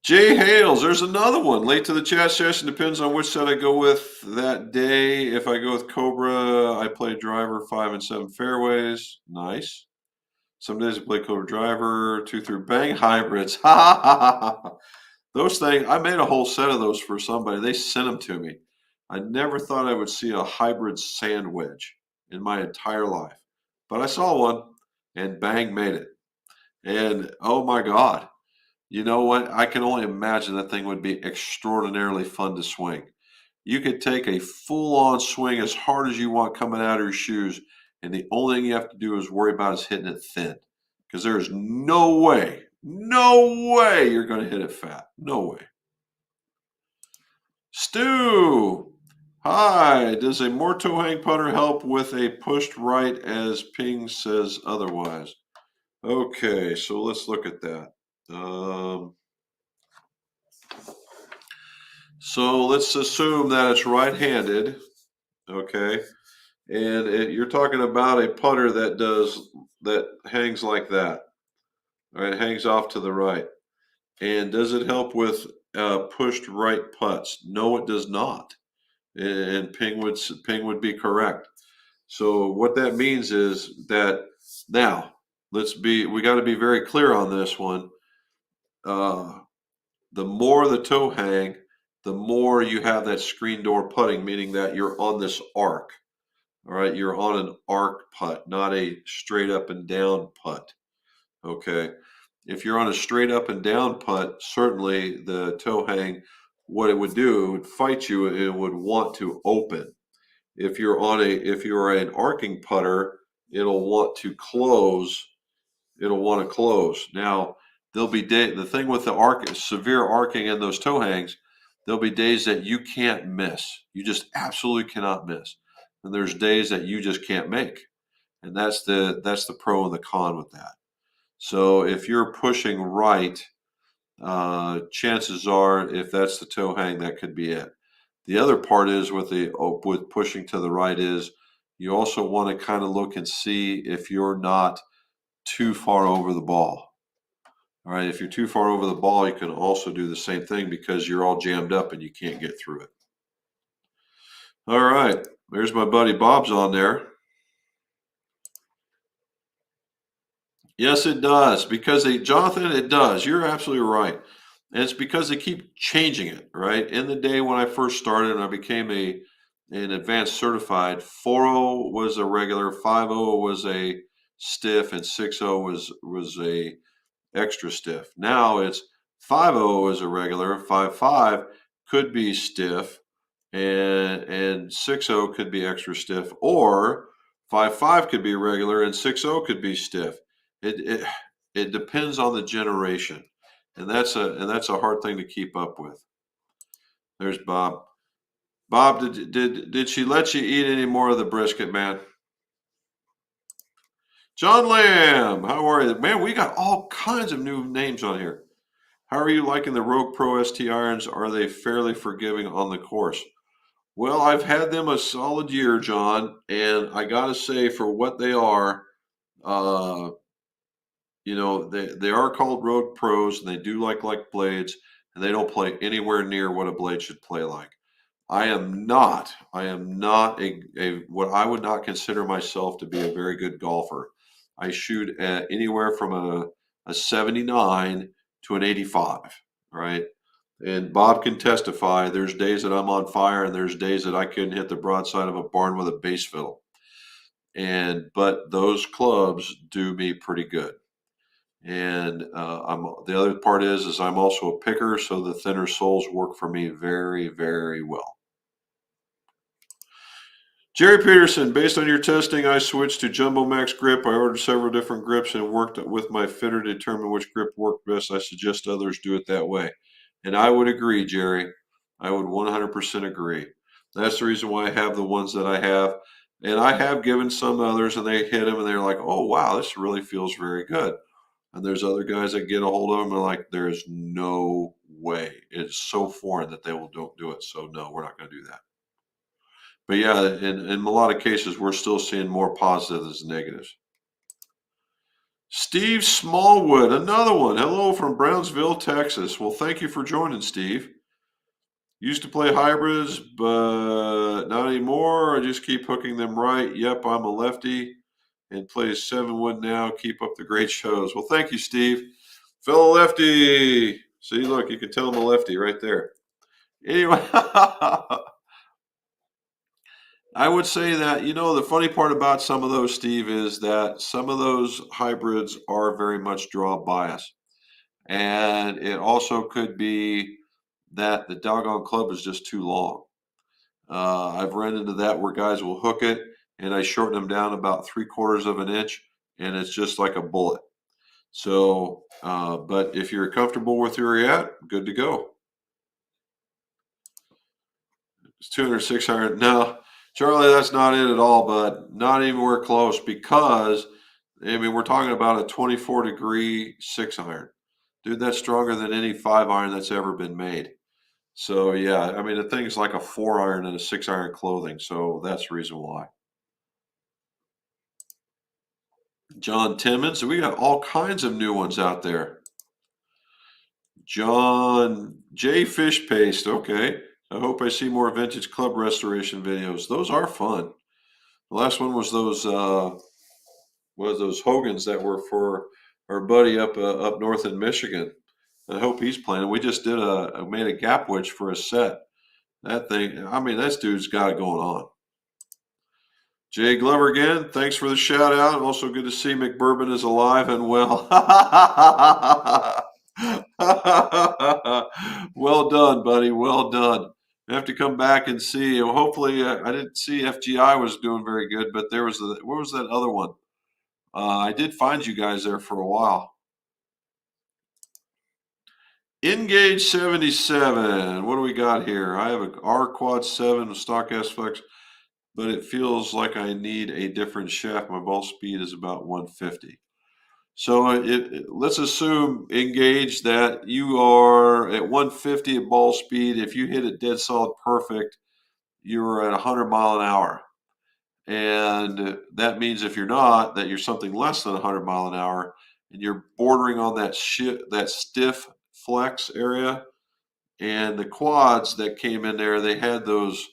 A: Jay Hales, there's another one. Late to the chat session. Depends on which set I go with that day. If I go with Cobra, I play driver 5 and 7 fairways. Nice. Some days I play Cobra driver 2 through bang hybrids. Ha ha ha ha. Those things, I made a whole set of those for somebody. They sent them to me. I never thought I would see a hybrid sand wedge in my entire life. But I saw one, and bang, made it. And oh my God. You know what? I can only imagine that thing would be extraordinarily fun to swing. You could take a full-on swing as hard as you want coming out of your shoes, and the only thing you have to do is worry about is hitting it thin. Because there is no way you're going to hit it fat. No way. Stu, hi. Does a more toe hang putter help with a pushed right as Ping says otherwise? Okay, so let's look at that. So let's assume that it's right-handed, okay? And you're talking about a putter that hangs like that. All right, it hangs off to the right. And does it help with pushed right putts? No, it does not. And Ping would be correct. So what that means is that now we got to be very clear on this one. The more the toe hang, the more you have that screen door putting, meaning that you're on this arc. All right, you're on an arc putt, not a straight up and down putt. Okay. If you're on a straight up and down putt, certainly the toe hang, what it would do, it would fight you and it would want to open. If you're an arcing putter, it'll want to close. It'll want to close. Now, there'll be the thing with the severe arcing and those toe hangs, there'll be days that you can't miss. You just absolutely cannot miss. And there's days that you just can't make. And that's the pro and the con with that. So if you're pushing right, chances are, if that's the toe hang, that could be it. The other part is with pushing to the right is you also want to kind of look and see if you're not too far over the ball. All right, if you're too far over the ball, you can also do the same thing because you're all jammed up and you can't get through it. All right, there's my buddy Bob's on there. Yes, it does. Because Jonathan, it does. You're absolutely right. And it's because they keep changing it, right? In the day when I first started and I became an advanced certified, 4.0 was a regular, 5.0 was a stiff, and 6.0 was a extra stiff. Now it's 5.0 is a regular, 5.5 could be stiff, and 6.0 could be extra stiff, or 5.5 could be regular and 6.0 could be stiff. It depends on the generation, and that's a hard thing to keep up with. There's Bob. Bob, did she let you eat any more of the brisket, man? John Lamb, how are you? Man, we got all kinds of new names on here. How are you liking the Rogue Pro ST irons? Are they fairly forgiving on the course? Well, I've had them a solid year, John, and I gotta say, for what they are, uh, they are called road pros, and they do like blades, and they don't play anywhere near what a blade should play like. I am not a what I would not consider myself to be a very good golfer. I shoot at anywhere from a 79 to an 85, right? And Bob can testify. There's days that I'm on fire, and there's days that I couldn't hit the broadside of a barn with a bass fiddle. But those clubs do me pretty good. And I'm the other part is I'm also a picker, so the thinner soles work for me very, very well. Jerry Peterson, based on your testing, I switched to Jumbo Max grip. I ordered several different grips and worked with my fitter to determine which grip worked best. I suggest others do it that way. And I would agree, Jerry. I would 100% agree. That's the reason why I have the ones that I have. And I have given some others, and they hit them, and they're like, oh, wow, this really feels very good. And there's other guys that get a hold of them and like, there is no way. It's so foreign that don't do it. So, no, we're not going to do that. But yeah, in a lot of cases, we're still seeing more positives than negatives. Steve Smallwood, another one. Hello from Brownsville, Texas. Well, thank you for joining, Steve. Used to play hybrids, but not anymore. I just keep hooking them right. Yep, I'm a lefty and play 7-wood now. Keep up the great shows. Well, thank you, Steve. Fellow lefty. See, look, you can tell I'm a lefty right there. Anyway. I would say that, the funny part about some of those, Steve, is that some of those hybrids are very much draw bias. And it also could be that the doggone club is just too long. I've run into that where guys will hook it and I shorten them down about 3/4 of an inch and it's just like a bullet. So, but if you're comfortable with where you're at, good to go. It's 200, 600. No, Charlie, that's not it at all, but not anywhere close because, we're talking about a 24-degree 6-iron. Dude, that's stronger than any 5-iron that's ever been made. So, yeah, the thing's like a 4-iron and a 6-iron clothing. So that's the reason why. John Timmons, we got all kinds of new ones out there. John J. Fish Paste. Okay. I hope I see more vintage club restoration videos. Those are fun. The last one was those Hogans that were for our buddy up north in Michigan. I hope he's playing. We just made a gap witch for a set. That thing, this dude's got it going on. Jay Glover again, thanks for the shout out. Also good to see McBourbon is alive and well. Well done, buddy. Well done. I have to come back and see. Hopefully, I didn't see FGI was doing very good, but what was that other one? I did find you guys there for a while. Engage 77. What do we got here? I have a R Quad 7 with stock S-Flex, but it feels like I need a different shaft. My ball speed is about 150. So let's assume, Engage, that you are at 150 at ball speed. If you hit it dead solid perfect, you're at 100 mile an hour. And that means if you're not, that you're something less than 100 mile an hour, and you're bordering on that stiff flex area. And the quads that came in there, they had those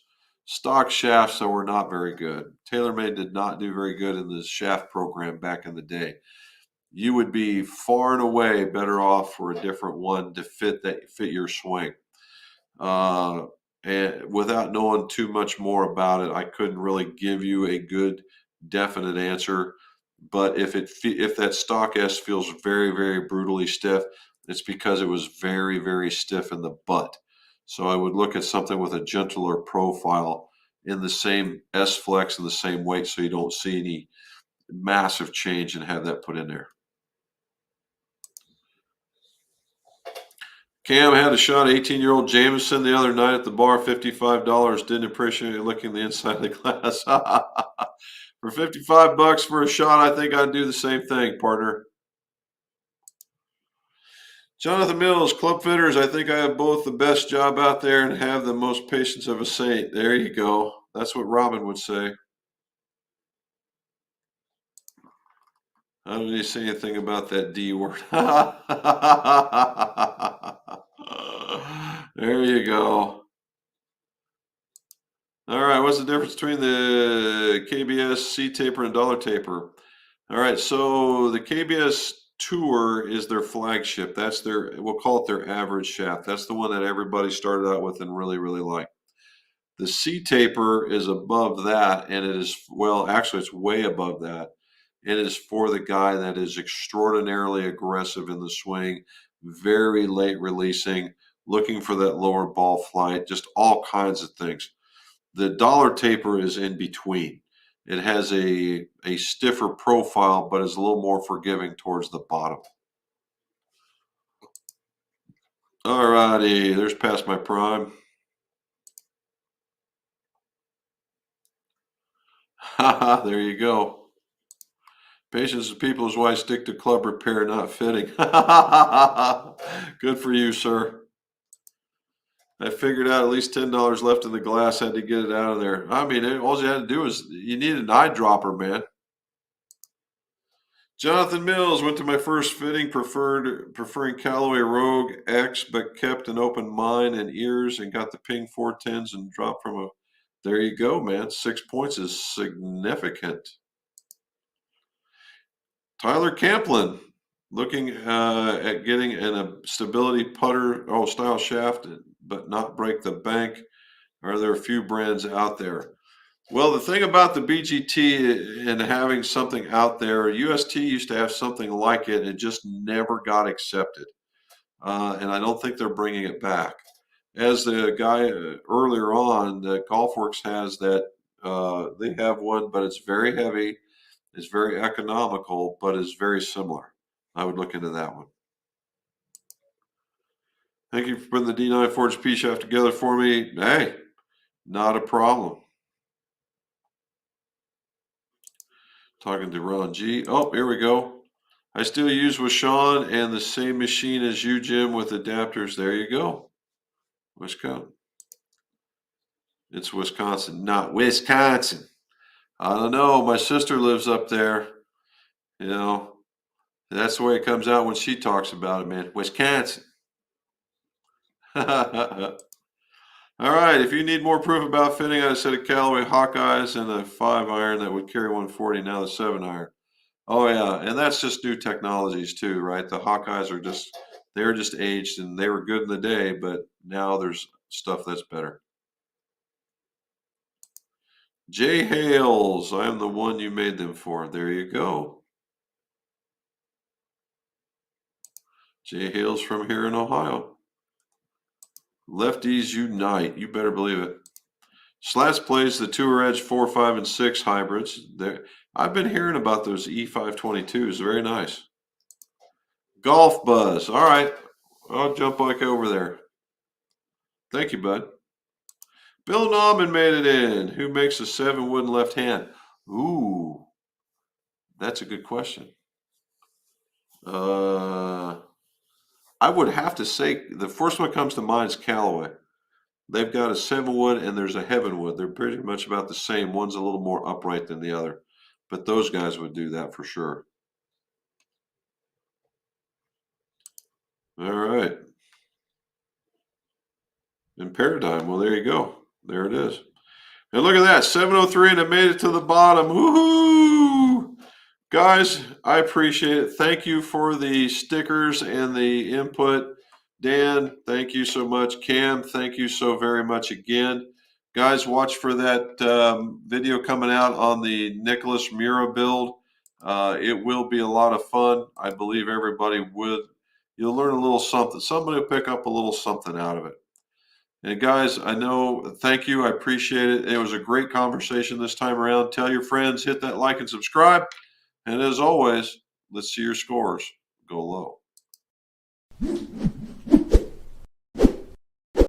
A: stock shafts that were not very good. TaylorMade did not do very good in the shaft program back in the day. You would be far and away better off for a different one to fit your swing. And without knowing too much more about it, I couldn't really give you a good, definite answer. But if that stock S feels very, very brutally stiff, it's because it was very, very stiff in the butt. So I would look at something with a gentler profile in the same S flex and the same weight, so you don't see any massive change, and have that put in there. Cam had a shot 18-year-old Jameson the other night at the bar, $55. Didn't appreciate looking the inside of the glass. For $55 for a shot, I think I'd do the same thing, partner. Jonathan Mills, Club Fitters. I think I have both the best job out there and have the most patience of a saint. There you go. That's what Robin would say. How did he say anything about that D word? There you go. All right, what's the difference between the KBS C taper and dollar taper? All right, so the KBS Tour is their flagship. That's their, we'll call it their average shaft. That's the one that everybody started out with and really, really liked. The C taper is above that, and it is, well, actually, it's way above that. It is for the guy that is extraordinarily aggressive in the swing, very late releasing, looking for that lower ball flight, just all kinds of things. The dollar taper is in between. It has a stiffer profile, but is a little more forgiving towards the bottom. All righty, there's past my prime. Haha, there you go. Patience with people is why I stick to club repair, not fitting. Good for you, sir. I figured out at least $10 left in the glass, had to get it out of there. I mean, all you had to do is, you need an eyedropper, man. Jonathan Mills went to my first fitting, preferring Callaway Rogue X, but kept an open mind and ears and got the Ping 410s and dropped from a. There you go, man. 6 points is significant. Tyler Camplin looking at getting a stability putter style shaft, but not break the bank. Are there a few brands out there? Well, the thing about the BGT and having something out there, UST used to have something like it, and it just never got accepted. And I don't think they're bringing it back. As the guy earlier on, the GolfWorks has that, they have one, but it's very heavy, it's very economical, but it's very similar. I would look into that one. Thank you for putting the D9 Forge P shaft together for me. Hey, not a problem. Talking to Ron G. Oh, here we go. I still use with Sean and the same machine as you, Jim, with adapters. There you go. Wisconsin. It's Wisconsin, not Wisconsin. I don't know. My sister lives up there. You know, that's the way it comes out when she talks about it, man. Wisconsin. All right. If you need more proof about fitting, I said a Callaway Hawkeyes and a 5-iron that would carry 140, now the 7-iron. Oh yeah, and that's just new technologies too, right? The Hawkeyes are they're just aged and they were good in the day, but now there's stuff that's better. Jay Hales, I am the one you made them for. There you go. Jay Hales from here in Ohio. Lefties unite. You better believe it. Slats plays the Tour Edge 4, 5, and 6 hybrids. I've been hearing about those E522s. Very nice. Golf Buzz. All right. I'll jump back over there. Thank you, bud. Bill Nauman made it in. Who makes a 7-wood left hand? Ooh, that's a good question. I would have to say the first one comes to mind is Callaway. They've got a 7-wood and there's a Heavenwood. They're pretty much about the same. One's a little more upright than the other, but those guys would do that for sure. All right. And Paradigm. Well, there you go. There it is. And look at that, 703, and it made it to the bottom. Woohoo! Guys, I appreciate it. Thank you for the stickers and the input. Dan, thank you so much. Cam, thank you so very much again. Guys, watch for that video coming out on the Nicholas Mura build. It will be a lot of fun. I believe everybody would. You'll learn a little something. Somebody will pick up a little something out of it. And guys, I know, thank you. I appreciate it. It was a great conversation this time around. Tell your friends, hit that like and subscribe. And as always, let's see your scores go low.